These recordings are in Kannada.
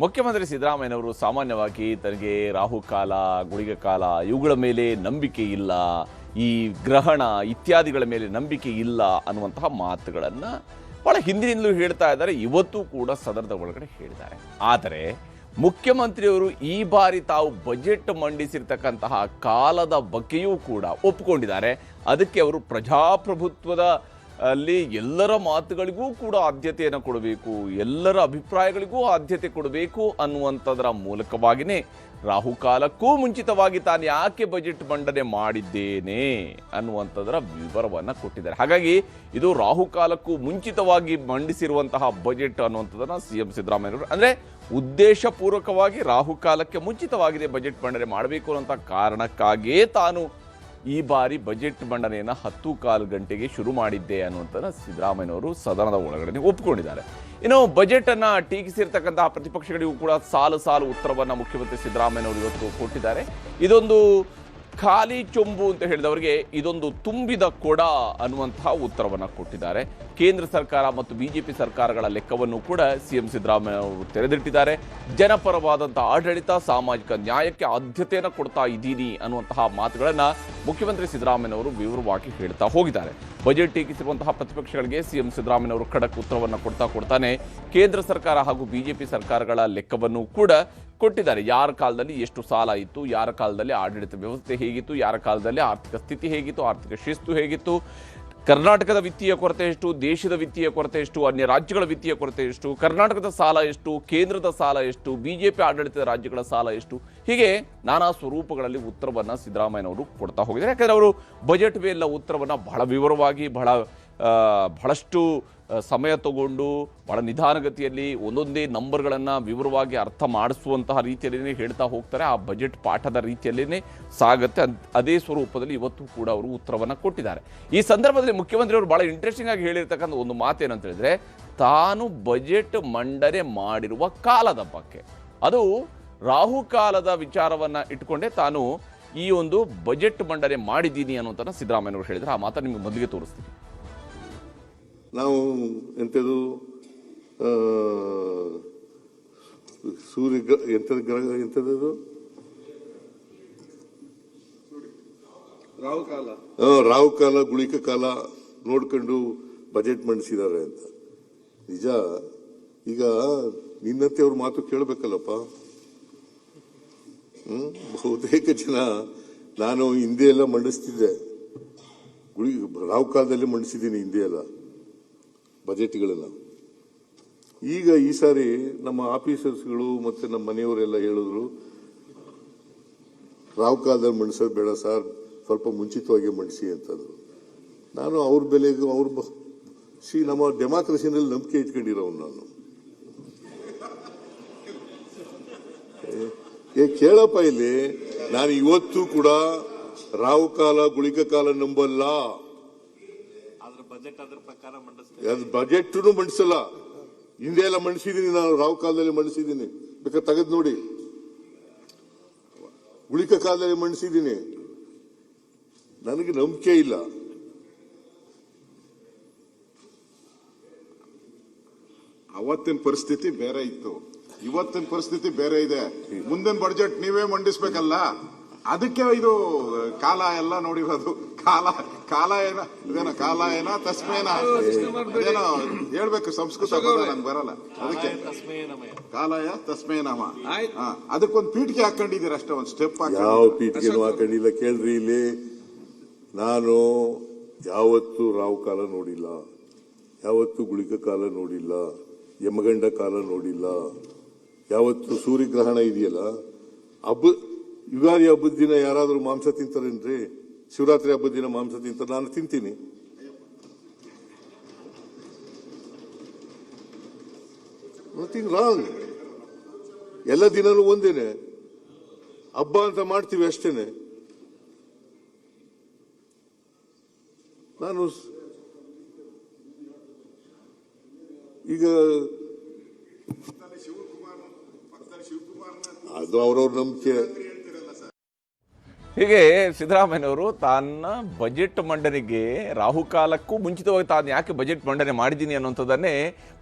ಮುಖ್ಯಮಂತ್ರಿ ಸಿದ್ದರಾಮಯ್ಯನವರು ಸಾಮಾನ್ಯವಾಗಿ ತನಗೆ ರಾಹುಕಾಲ, ಗುಳಿಗಕಾಲ ಇವುಗಳ ಮೇಲೆ ನಂಬಿಕೆ ಇಲ್ಲ, ಈ ಗ್ರಹಣ ಇತ್ಯಾದಿಗಳ ಮೇಲೆ ನಂಬಿಕೆ ಇಲ್ಲ ಅನ್ನುವಂತಹ ಮಾತುಗಳನ್ನು ಬಹಳ ಹಿಂದಿನಿಂದಲೂ ಹೇಳ್ತಾ ಇದ್ದಾರೆ. ಇವತ್ತು ಕೂಡ ಸದನದ ಒಳಗಡೆ ಹೇಳಿದ್ದಾರೆ. ಆದರೆ ಮುಖ್ಯಮಂತ್ರಿಯವರು ಈ ಬಾರಿ ತಾವು ಬಜೆಟ್ ಮಂಡಿಸಿರ್ತಕ್ಕಂತಹ ಕಾಲದ ಬಗ್ಗೆಯೂ ಕೂಡ ಒಪ್ಪಿಕೊಂಡಿದ್ದಾರೆ. ಅದಕ್ಕೆ ಅವರು ಪ್ರಜಾಪ್ರಭುತ್ವದ ಅಲ್ಲಿ ಎಲ್ಲರ ಮಾತುಗಳಿಗೂ ಕೂಡ ಆದ್ಯತೆಯನ್ನು ಕೊಡಬೇಕು, ಎಲ್ಲರ ಅಭಿಪ್ರಾಯಗಳಿಗೂ ಆದ್ಯತೆ ಕೊಡಬೇಕು ಅನ್ನುವಂಥದ್ರ ಮೂಲಕವಾಗಿಯೇ ರಾಹುಕಾಲಕ್ಕೂ ಮುಂಚಿತವಾಗಿ ತಾನು ಯಾಕೆ ಬಜೆಟ್ ಮಂಡನೆ ಮಾಡಿದ್ದೇನೆ ಅನ್ನುವಂಥದ್ರ ವಿವರವನ್ನು ಕೊಟ್ಟಿದ್ದಾರೆ. ಹಾಗಾಗಿ ಇದು ರಾಹುಕಾಲಕ್ಕೂ ಮುಂಚಿತವಾಗಿ ಮಂಡಿಸಿರುವಂತಹ ಬಜೆಟ್ ಅನ್ನುವಂಥದ್ದನ್ನು ಸಿಎಂ ಸಿದ್ದರಾಮಯ್ಯವರು ಅಂದರೆ ಉದ್ದೇಶಪೂರ್ವಕವಾಗಿ ರಾಹುಕಾಲಕ್ಕೆ ಮುಂಚಿತವಾಗಿದೆ ಬಜೆಟ್ ಮಂಡನೆ ಮಾಡಬೇಕು ಅನ್ನುವಂಥ ಕಾರಣಕ್ಕಾಗಿಯೇ ತಾನು ಈ ಬಾರಿ ಬಜೆಟ್ ಮಂಡನೆಯನ್ನು 10:15 ಗಂಟೆಗೆ ಶುರು ಮಾಡಿದ್ದೆ ಅನ್ನುವಂಥದ್ದು ಸಿದ್ದರಾಮಯ್ಯನವರು ಸದನದ ಒಳಗಡೆ ಒಪ್ಪಿಕೊಂಡಿದ್ದಾರೆ. ಇನ್ನು ಬಜೆಟ್ ಅನ್ನ ಟೀಕಿಸಿರ್ತಕ್ಕಂತಹ ಪ್ರತಿಪಕ್ಷಗಳಿಗೂ ಕೂಡ ಸಾಲು ಸಾಲು ಉತ್ತರವನ್ನು ಮುಖ್ಯಮಂತ್ರಿ ಸಿದ್ದರಾಮಯ್ಯನವರು ಇವತ್ತು ಕೊಟ್ಟಿದ್ದಾರೆ. ಇದೊಂದು ಖಾಲಿ ಚೊಂಬು ಅಂತ ಹೇಳಿದವರಿಗೆ ಇದೊಂದು ತುಂಬಿದ ಕೊಡ ಅನ್ನುವಂತಹ ಉತ್ತರವನ್ನು ಕೊಟ್ಟಿದ್ದಾರೆ. ಕೇಂದ್ರ ಸರ್ಕಾರ ಮತ್ತು ಬಿಜೆಪಿ ಸರ್ಕಾರಗಳ ಲೆಕ್ಕವನ್ನು ಕೂಡ ಸಿಎಂ ಸಿದ್ದರಾಮಯ್ಯ ಅವರು ತೆರೆದಿಟ್ಟಿದ್ದಾರೆ. ಜನಪರವಾದಂತಹ ಆಡಳಿತ, ಸಾಮಾಜಿಕ ನ್ಯಾಯಕ್ಕೆ ಆದ್ಯತೆಯನ್ನು ಕೊಡ್ತಾ ಇದ್ದೀನಿ ಅನ್ನುವಂತಹ ಮಾತುಗಳನ್ನು ಮುಖ್ಯಮಂತ್ರಿ ಸಿದ್ದರಾಮಯ್ಯನವರು ವಿವರವಾಗಿ ಹೇಳ್ತಾ ಹೋಗಿದ್ದಾರೆ. ಬಜೆಟ್ ಟೀಕಿಸಿರುವಂತಹ ಪ್ರತಿಪಕ್ಷಗಳಿಗೆ ಸಿಎಂ ಸಿದ್ದರಾಮಯ್ಯನವರು ಖಡಕ್ ಉತ್ತರವನ್ನು ಕೊಡ್ತಾನೆ ಕೇಂದ್ರ ಸರ್ಕಾರ ಹಾಗೂ ಬಿಜೆಪಿ ಸರ್ಕಾರಗಳ ಲೆಕ್ಕವನ್ನು ಕೂಡ ಕೊಟ್ಟಿದ್ದಾರೆ. ಯಾರ ಕಾಲದಲ್ಲಿ ಎಷ್ಟು ಸಾಲ ಇತ್ತು, ಯಾರ ಕಾಲದಲ್ಲಿ ಆಡಳಿತ ವ್ಯವಸ್ಥೆ ಹೇಗಿತ್ತು, ಯಾರ ಕಾಲದಲ್ಲಿ ಆರ್ಥಿಕ ಸ್ಥಿತಿ ಹೇಗಿತ್ತು, ಆರ್ಥಿಕ ಶಿಸ್ತು ಹೇಗಿತ್ತು, ಕರ್ನಾಟಕದ ವಿತ್ತೀಯ ಕೊರತೆ ಎಷ್ಟು, ದೇಶದ ವಿತ್ತೀಯ ಕೊರತೆ ಎಷ್ಟು, ಅನ್ಯ ರಾಜ್ಯಗಳ ವಿತ್ತೀಯ ಕೊರತೆ ಎಷ್ಟು, ಕರ್ನಾಟಕದ ಸಾಲ ಎಷ್ಟು, ಕೇಂದ್ರದ ಸಾಲ ಎಷ್ಟು, ಬಿಜೆಪಿ ಆಡಳಿತದ ರಾಜ್ಯಗಳ ಸಾಲ ಎಷ್ಟು, ಹೀಗೆ ನಾನಾ ಸ್ವರೂಪಗಳಲ್ಲಿ ಉತ್ತರವನ್ನು ಸಿದ್ದರಾಮಯ್ಯನವರು ಕೊಡ್ತಾ ಹೋಗಿದ್ದಾರೆ. ಯಾಕಂದರೆ ಅವರು ಬಜೆಟ್ ಮೇಲಿನ ಉತ್ತರವನ್ನು ಬಹಳ ವಿವರವಾಗಿ ಬಹಳಷ್ಟು ಸಮಯ ತಗೊಂಡು ಬಹಳ ನಿಧಾನಗತಿಯಲ್ಲಿ ಒಂದೊಂದೇ ನಂಬರ್ಗಳನ್ನು ವಿವರವಾಗಿ ಅರ್ಥ ಮಾಡಿಸುವಂತಹ ರೀತಿಯಲ್ಲೇ ಹೇಳ್ತಾ ಹೋಗ್ತಾರೆ. ಆ ಬಜೆಟ್ ಪಾಠದ ರೀತಿಯಲ್ಲೇ ಸಾಗುತ್ತೆ. ಅದೇ ಸ್ವರೂಪದಲ್ಲಿ ಇವತ್ತು ಕೂಡ ಅವರು ಉತ್ತರವನ್ನು ಕೊಟ್ಟಿದ್ದಾರೆ. ಈ ಸಂದರ್ಭದಲ್ಲಿ ಮುಖ್ಯಮಂತ್ರಿಯವರು ಬಹಳ ಇಂಟ್ರೆಸ್ಟಿಂಗ್ ಆಗಿ ಹೇಳಿರ್ತಕ್ಕಂಥ ಒಂದು ಮಾತೇನಂತ ಹೇಳಿದ್ರೆ, ತಾನು ಬಜೆಟ್ ಮಂಡನೆ ಮಾಡಿರುವ ಕಾಲದ ಬಗ್ಗೆ, ಅದು ರಾಹುಕಾಲದ ವಿಚಾರವನ್ನು ಇಟ್ಕೊಂಡೇ ತಾನು ಈ ಒಂದು ಬಜೆಟ್ ಮಂಡನೆ ಮಾಡಿದ್ದೀನಿ ಅನ್ನೋದನ್ನು ಸಿದ್ದರಾಮಯ್ಯನವರು ಹೇಳಿದರೆ. ಆ ಮಾತನ್ನು ನಿಮಗೆ ಮೊದಲಿಗೆ ತೋರಿಸ್ತೀನಿ. ನಾವು ಎಂಥದ್ದು ಸೂರ್ಯ ಎಂಥದ್ದು ಗ್ರಹ ಎಂಥದ್ದು ರಾಹುಕಾಲ ಗುಳಿಕ ಕಾಲ ನೋಡ್ಕೊಂಡು ಬಜೆಟ್ ಮಂಡಿಸಿದ್ದಾರೆ ಅಂತ. ನಿಜ, ಈಗ ನಿನ್ನಂತೆ ಅವ್ರ ಮಾತು ಕೇಳಬೇಕಲ್ಲಪ್ಪ. ಬಹುತೇಕ ಜನ ನಾನು ಹಿಂದೆ ಎಲ್ಲ ಮಂಡಿಸ್ತಿದ್ದೆ, ರಾಹುಕಾಲದಲ್ಲಿ ಮಂಡಿಸಿದ್ದೀನಿ ಹಿಂದೆ ಎಲ್ಲ ಬಜೆಟ್ಗಳೆಲ್ಲ. ಈಗ ಈ ಸಾರಿ ನಮ್ಮ ಆಫೀಸರ್ಸ್ಗಳು ಮತ್ತೆ ನಮ್ಮ ಮನೆಯವರೆಲ್ಲ ಹೇಳಿದ್ರು, ರಾಹುಕಾಲದಲ್ಲಿ ಮಂಡಿಸೋದು ಬೇಡ ಸರ್, ಸ್ವಲ್ಪ ಮುಂಚಿತವಾಗಿ ಮಂಡಿಸಿ ಅಂತಂದ್ರು. ನಾನು ಅವ್ರ ಬೆಲೆಗೂ ನಮ್ಮ ಡೆಮಾಕ್ರಸಿನಲ್ಲಿ ನಂಬಿಕೆ ಇಟ್ಕೊಂಡಿರೋನು ನಾನು. ಕೇಳಪ್ಪ ಇಲ್ಲಿ, ನಾನು ಇವತ್ತು ಕೂಡ ರಾಹುಕಾಲ ಗುಳಿಕ ಕಾಲ ನಂಬಲ್ಲ. ಬಜೆಟ್ ಮಂಡಿಸಲ್ಲ. ಹಿಂದೆ ಎಲ್ಲ ಮಂಡಿಸಿದೀನಿ, ನಾನು ರಾಹುಕಾಲದಲ್ಲಿ ಮಂಡಿಸಿದ್ದೀನಿ, ಬೇಕಾದ್ರೆ ತೆಗೆದು ನೋಡಿ. ಗುಳಿಕ ಕಾಲದಲ್ಲಿ ಮಂಡಿಸಿದ್ದೀನಿ. ನನಗೆ ನಂಬಿಕೆ ಇಲ್ಲ. ಅವತ್ತಿನ ಪರಿಸ್ಥಿತಿ ಬೇರೆ ಇತ್ತು, ಇವತ್ತಿನ ಪರಿಸ್ಥಿತಿ ಬೇರೆ ಇದೆ. ಮುಂದಿನ ಬಜೆಟ್ ನೀವೇ ಮಂಡಿಸ್ಬೇಕಲ್ಲ, ಅದಕ್ಕೆ ಇದು ಕಾಲ ಎಲ್ಲ ನೋಡಿರೋದು. ಕಾಲ ಏನ ತಸ್ಮೇನ ಅದೇನೋ ಹೇಳ್ಬೇಕು, ಸಂಸ್ಕೃತ ನಂಗೆ ಬರಲ್ಲ. ಅದಕ್ಕೆ ಕಾಲಯ ತಸ್ಮೇನಮ, ಅದಕ್ಕೊಂದು ಪೀಠಿಗೆ ಹಾಕೊಂಡಿದ್ದೀರ ಅಷ್ಟೇ, ಒಂದು ಸ್ಟೆಪ್. ಯಾವ ಪೀಠಿಗೆನೂ ಹಾಕೊಂಡಿಲ್ಲ. ಕೇಳ್ರಿ, ಇಲ್ಲಿ ನಾನು ಯಾವತ್ತು ರಾಹುಕಾಲ ನೋಡಿಲ್ಲ, ಯಾವತ್ತು ಗುಳಿಕ ಕಾಲ ನೋಡಿಲ್ಲ, ಯಮಗಂಡ ಕಾಲ ನೋಡಿಲ್ಲ. ಯಾವತ್ತು ಸೂರ್ಯಗ್ರಹಣ ಇದೆಯಲ್ಲ, ಯುಗಾದಿ ಹಬ್ಬದ ದಿನ ಯಾರಾದ್ರೂ ಮಾಂಸ ತಿಂತಾರೇನ್ರಿ? ಶಿವರಾತ್ರಿ ಹಬ್ಬದ ದಿನ ಮಾಂಸ ತಿಂತಾರೆ, ನಾನು ತಿಂತೀನಿ. Nothing wrong. ಎಲ್ಲ ದಿನನೂ ಒಂದೇನೆ, ಹಬ್ಬ ಅಂತ ಮಾಡ್ತೀವಿ ಅಷ್ಟೇನೆ. ನಾನು ಈಗ ಅದು ಅವ್ರವ್ರ ನಂಬಿಕೆ. ಹೀಗೆ ಸಿದ್ದರಾಮಯ್ಯನವರು ತನ್ನ ಬಜೆಟ್ ಮಂಡನೆಗೆ ರಾಹುಕಾಲಕ್ಕೂ ಮುಂಚಿತವಾಗಿ ತಾನು ಯಾಕೆ ಬಜೆಟ್ ಮಂಡನೆ ಮಾಡಿದ್ದೀನಿ ಅನ್ನುವಂಥದ್ದನ್ನೇ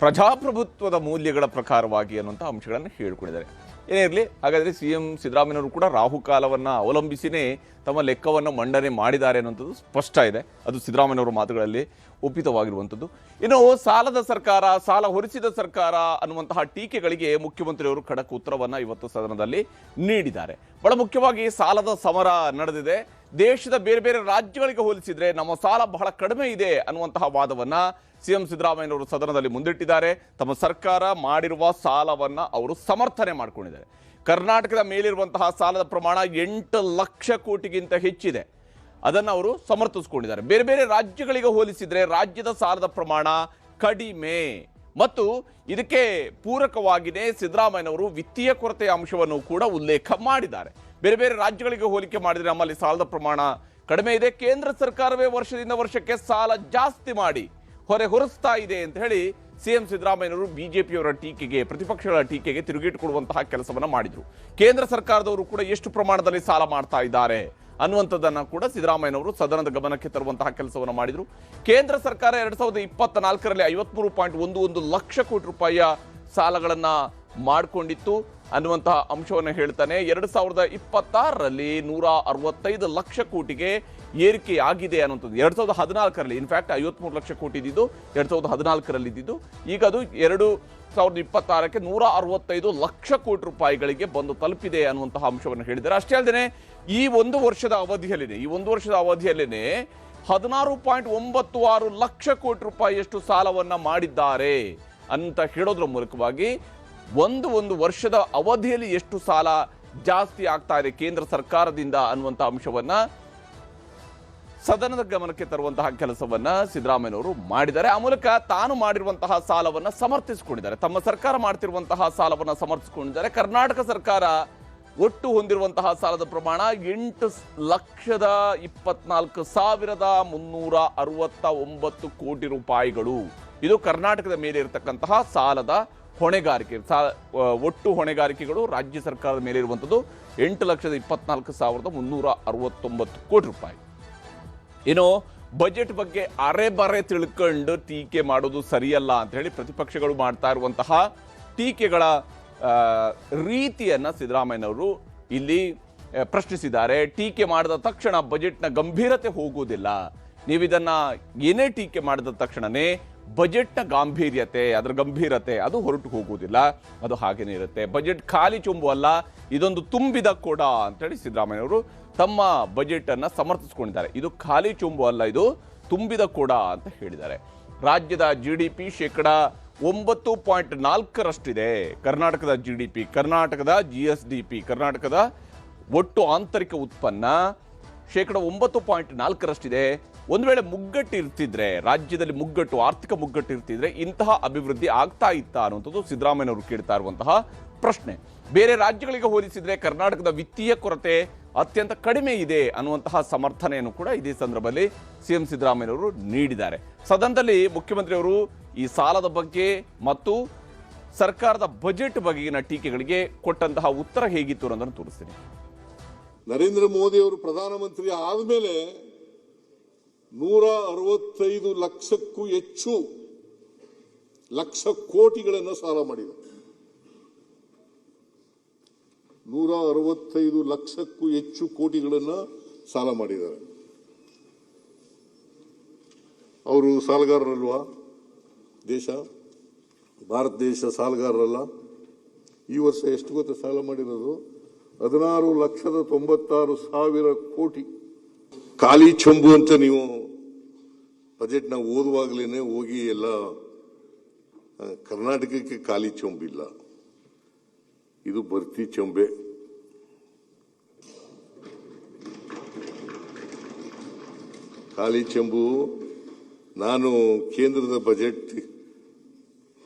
ಪ್ರಜಾಪ್ರಭುತ್ವದ ಮೌಲ್ಯಗಳ ಪ್ರಕಾರವಾಗಿ ಅನ್ನುವಂಥ ಅಂಶಗಳನ್ನು ಹೇಳಿಕೊಂಡಿದ್ದಾರೆ. ಏನೇ ಇರಲಿ, ಹಾಗಾದರೆ CM ಸಿದ್ದರಾಮಯ್ಯನವರು ಕೂಡ ರಾಹುಕಾಲವನ್ನು ಅವಲಂಬಿಸಿನೇ ತಮ್ಮ ಲೆಕ್ಕವನ್ನು ಮಂಡನೆ ಮಾಡಿದ್ದಾರೆ ಅನ್ನುವಂಥದ್ದು ಸ್ಪಷ್ಟ ಇದೆ. ಅದು ಸಿದ್ದರಾಮಯ್ಯನವರ ಮಾತುಗಳಲ್ಲಿ ಒಪ್ಪಿತವಾಗಿರುವಂಥದ್ದು. ಇನ್ನು ಸಾಲದ ಸರ್ಕಾರ, ಸಾಲ ಹೊರಿಸಿದ ಸರ್ಕಾರ ಅನ್ನುವಂತಹ ಟೀಕೆಗಳಿಗೆ ಮುಖ್ಯಮಂತ್ರಿಯವರು ಖಡಕ್ ಉತ್ತರವನ್ನು ಇವತ್ತು ಸದನದಲ್ಲಿ ನೀಡಿದ್ದಾರೆ. ಬಹಳ ಮುಖ್ಯವಾಗಿ ಸಾಲದ ಸಮರ ನಡೆದಿದೆ. ದೇಶದ ಬೇರೆ ಬೇರೆ ರಾಜ್ಯಗಳಿಗೆ ಹೋಲಿಸಿದ್ರೆ ನಮ್ಮ ಸಾಲ ಬಹಳ ಕಡಿಮೆ ಇದೆ ಅನ್ನುವಂತಹ ವಾದವನ್ನ CM ಸಿದ್ದರಾಮಯ್ಯನವರು ಸದನದಲ್ಲಿ ಮುಂದಿಟ್ಟಿದ್ದಾರೆ. ತಮ್ಮ ಸರ್ಕಾರ ಮಾಡಿರುವ ಸಾಲವನ್ನ ಅವರು ಸಮರ್ಥನೆ ಮಾಡಿಕೊಂಡಿದ್ದಾರೆ. ಕರ್ನಾಟಕದ ಮೇಲಿರುವಂತಹ ಸಾಲದ ಪ್ರಮಾಣ 8 ಲಕ್ಷ ಕೋಟಿಗಿಂತ ಹೆಚ್ಚಿದೆ. ಅದನ್ನು ಅವರು ಸಮರ್ಥಿಸಿಕೊಂಡಿದ್ದಾರೆ. ಬೇರೆ ಬೇರೆ ರಾಜ್ಯಗಳಿಗೆ ಹೋಲಿಸಿದ್ರೆ ರಾಜ್ಯದ ಸಾಲದ ಪ್ರಮಾಣ ಕಡಿಮೆ. ಮತ್ತು ಇದಕ್ಕೆ ಪೂರಕವಾಗಿಯೇ ಸಿದ್ದರಾಮಯ್ಯನವರು ವಿತ್ತೀಯ ಕೊರತೆಯ ಅಂಶವನ್ನು ಕೂಡ ಉಲ್ಲೇಖ ಮಾಡಿದ್ದಾರೆ. ಬೇರೆ ಬೇರೆ ರಾಜ್ಯಗಳಿಗೆ ಹೋಲಿಕೆ ಮಾಡಿದರೆ ನಮ್ಮಲ್ಲಿ ಸಾಲದ ಪ್ರಮಾಣ ಕಡಿಮೆ ಇದೆ, ಕೇಂದ್ರ ಸರ್ಕಾರವೇ ವರ್ಷದಿಂದ ವರ್ಷಕ್ಕೆ ಸಾಲ ಜಾಸ್ತಿ ಮಾಡಿ ಹೊರಿಸ್ತಾ ಇದೆ ಅಂತ ಹೇಳಿ CM ಸಿದ್ದರಾಮಯ್ಯನವರು ಬಿಜೆಪಿಯವರ ಟೀಕೆಗೆ, ಪ್ರತಿಪಕ್ಷಗಳ ಟೀಕೆಗೆ ತಿರುಗೇಟು ಕೊಡುವಂತಹ ಕೆಲಸವನ್ನ ಮಾಡಿದ್ರು. ಕೇಂದ್ರ ಸರ್ಕಾರದವರು ಕೂಡ ಎಷ್ಟು ಪ್ರಮಾಣದಲ್ಲಿ ಸಾಲ ಮಾಡ್ತಾ ಇದ್ದಾರೆ ಅನ್ನುವಂಥದ್ದನ್ನು ಕೂಡ ಸಿದ್ದರಾಮಯ್ಯನವರು ಸದನದ ಗಮನಕ್ಕೆ ತರುವಂತಹ ಕೆಲಸವನ್ನು ಮಾಡಿದರು. ಕೇಂದ್ರ ಸರ್ಕಾರ 2024ರಲ್ಲಿ 53.11 ಲಕ್ಷ ಕೋಟಿ ರೂಪಾಯಿಯ ಸಾಲಗಳನ್ನು ಮಾಡಿಕೊಂಡಿತ್ತು ಅನ್ನುವಂತಹ ಅಂಶವನ್ನು ಹೇಳ್ತಾನೆ. 2026ರಲ್ಲಿ 165 ಲಕ್ಷ ಕೋಟಿಗೆ ಏರಿಕೆ ಆಗಿದೆ ಅನ್ನುವಂಥದ್ದು. 2014ರಲ್ಲಿ ಇನ್ಫ್ಯಾಕ್ಟ್ 53 ಲಕ್ಷ ಕೋಟಿ ಇದ್ದಿದ್ದು 2014ರಲ್ಲಿ ಇದ್ದಿದ್ದು, ಈಗ ಅದು 2026ಕ್ಕೆ 165 ಲಕ್ಷ ಕೋಟಿ ರೂಪಾಯಿಗಳಿಗೆ ಬಂದು ತಲುಪಿದೆ ಅನ್ನುವಂತಹ ಅಂಶವನ್ನು ಹೇಳಿದ್ದಾರೆ. ಅಷ್ಟೇ ಅಲ್ಲದೆ ಈ ಒಂದು ವರ್ಷದ ಅವಧಿಯಲ್ಲೇನೆ 16.96 ಲಕ್ಷ ಕೋಟಿ ರೂಪಾಯಿಯಷ್ಟು ಸಾಲವನ್ನ ಮಾಡಿದ್ದಾರೆ ಅಂತ ಹೇಳೋದ್ರ ಮೂಲಕವಾಗಿ ಒಂದು ವರ್ಷದ ಅವಧಿಯಲ್ಲಿ ಎಷ್ಟು ಸಾಲ ಜಾಸ್ತಿ ಆಗ್ತಾ ಇದೆ ಕೇಂದ್ರ ಸರ್ಕಾರದಿಂದ ಅನ್ನುವಂಥ ಅಂಶವನ್ನ ಸದನದ ಗಮನಕ್ಕೆ ತರುವಂತಹ ಕೆಲಸವನ್ನ ಸಿದ್ದರಾಮಯ್ಯನವರು ಮಾಡಿದ್ದಾರೆ. ಆ ಮೂಲಕ ತಾನು ಮಾಡಿರುವಂತಹ ಸಾಲವನ್ನ ಸಮರ್ಥಿಸಿಕೊಂಡಿದ್ದಾರೆ. ತಮ್ಮ ಸರ್ಕಾರ ಮಾಡ್ತಿರುವಂತಹ ಸಾಲವನ್ನ ಸಮರ್ಥಿಸಿಕೊಂಡಿದ್ದಾರೆ. ಕರ್ನಾಟಕ ಸರ್ಕಾರ ಒಟ್ಟು ಹೊಂದಿರುವಂತಹ ಸಾಲದ ಪ್ರಮಾಣ 8,24,369 ಕೋಟಿ ರೂಪಾಯಿಗಳು. ಇದು ಕರ್ನಾಟಕದ ಮೇಲೆ ಇರತಕ್ಕಂತಹ ಸಾಲದ ಹೊಣೆಗಾರಿಕೆ. ಒಟ್ಟು ಹೊಣೆಗಾರಿಕೆಗಳು ರಾಜ್ಯ ಸರ್ಕಾರದ ಮೇಲೆ ಇರುವಂಥದ್ದು 8,24,369 ಕೋಟಿ ರೂಪಾಯಿ. ಏನೋ ಬಜೆಟ್ ಬಗ್ಗೆ ಅರೆ ತಿಳ್ಕೊಂಡು ಟೀಕೆ ಮಾಡೋದು ಸರಿಯಲ್ಲ ಅಂತ ಹೇಳಿ ಪ್ರತಿಪಕ್ಷಗಳು ಮಾಡ್ತಾ ಇರುವಂತಹ ಟೀಕೆಗಳ ರೀತಿಯನ್ನ ಸಿದ್ದರಾಮಯ್ಯನವರು ಇಲ್ಲಿ ಪ್ರಶ್ನಿಸಿದ್ದಾರೆ. ಟೀಕೆ ಮಾಡಿದ ತಕ್ಷಣ ಬಜೆಟ್ನ ಗಂಭೀರತೆ ಹೋಗುವುದಿಲ್ಲ. ನೀವಿದನ್ನ ಏನೇ ಟೀಕೆ ಮಾಡಿದ ತಕ್ಷಣನೇ ಬಜೆಟ್ನ ಗಾಂಭೀರ್ಯತೆ, ಅದರ ಗಂಭೀರತೆ ಅದು ಹೊರಟು ಹೋಗುವುದಿಲ್ಲ. ಅದು ಹಾಗೇನೇ ಇರುತ್ತೆ. ಬಜೆಟ್ ಖಾಲಿ ಚೊಂಬು ಅಲ್ಲ, ಇದೊಂದು ತುಂಬಿದ ಕೊಡ ಅಂತೇಳಿ ಸಿದ್ದರಾಮಯ್ಯನವರು ತಮ್ಮ ಬಜೆಟ್ ಅನ್ನ ಸಮರ್ಥಿಸಿಕೊಂಡಿದ್ದಾರೆ. ಇದು ಖಾಲಿ ಚೊಂಬು ಅಲ್ಲ, ಇದು ತುಂಬಿದ ಕೊಡ ಅಂತ ಹೇಳಿದ್ದಾರೆ. ರಾಜ್ಯದ GDP 9.4ರಷ್ಟಿದೆ. ಕರ್ನಾಟಕದ GDP, ಕರ್ನಾಟಕದ GSDP, ಕರ್ನಾಟಕದ ಒಟ್ಟು ಆಂತರಿಕ ಉತ್ಪನ್ನ 9.4ರಷ್ಟಿದೆ. ಒಂದು ವೇಳೆ ಮುಗ್ಗಟ್ಟು ಇರ್ತಿದ್ರೆ, ರಾಜ್ಯದಲ್ಲಿ ಮುಗ್ಗಟ್ಟು, ಆರ್ಥಿಕ ಮುಗ್ಗಟ್ಟು ಇರ್ತಿದ್ರೆ ಇಂತಹ ಅಭಿವೃದ್ಧಿ ಆಗ್ತಾ ಇತ್ತಾ ಅನ್ನುವಂಥದ್ದು ಸಿದ್ದರಾಮಯ್ಯನವರು ಕೇಳ್ತಾ ಇರುವಂತಹ ಪ್ರಶ್ನೆ. ಬೇರೆ ರಾಜ್ಯಗಳಿಗೆ ಹೋಲಿಸಿದ್ರೆ ಕರ್ನಾಟಕದ ವಿತ್ತೀಯ ಕೊರತೆ ಅತ್ಯಂತ ಕಡಿಮೆ ಇದೆ ಅನ್ನುವಂತಹ ಸಮರ್ಥನೆಯನ್ನು ಕೂಡ ಇದೇ ಸಂದರ್ಭದಲ್ಲಿ CM ಸಿದ್ದರಾಮಯ್ಯನವರು ನೀಡಿದ್ದಾರೆ. ಸದನದಲ್ಲಿ ಮುಖ್ಯಮಂತ್ರಿಯವರು ಈ ಸಾಲದ ಬಗ್ಗೆ ಮತ್ತು ಸರ್ಕಾರದ ಬಜೆಟ್ ಬಗೆಗಿನ ಟೀಕೆಗಳಿಗೆ ಕೊಟ್ಟಂತಹ ಉತ್ತರ ಹೇಗಿತ್ತು ಅನ್ನೋದನ್ನು ತೋರಿಸ್ತೀನಿ. ನರೇಂದ್ರ ಮೋದಿ ಅವರು ಪ್ರಧಾನಮಂತ್ರಿ ಆದಮೇಲೆ 165 ಲಕ್ಷಕ್ಕೂ ಹೆಚ್ಚು ಲಕ್ಷ ಕೋಟಿಗಳನ್ನು ಸಾಲ ಮಾಡಿದ್ದಾರೆ. 165 ಲಕ್ಷಕ್ಕೂ ಹೆಚ್ಚು ಕೋಟಿಗಳನ್ನು ಸಾಲ ಮಾಡಿದ್ದಾರೆ. ಅವರು ಸಾಲಗಾರರಲ್ವಾ? ಭಾರತ ದೇಶ ಸಾಲಗಾರರಲ್ಲ? ಈ ವರ್ಷ ಎಷ್ಟು ಗೊತ್ತಾ ಸಾಲ ಮಾಡಿರೋದು? 16,96,000 ಕೋಟಿ. ಖಾಲಿ ಚೊಂಬು ಅಂತ ನೀವು ಬಜೆಟ್ನ ಓದುವಾಗಲೇ ಹೋಗಿ ಎಲ್ಲ ಕರ್ನಾಟಕಕ್ಕೆ ಖಾಲಿ ಚೊಂಬಿಲ್ಲ, ಇದು ಭರ್ತಿ ಚೊಂಬೆ. ಖಾಲಿ ಚೆಂಬು. ನಾನು ಕೇಂದ್ರದ ಬಜೆಟ್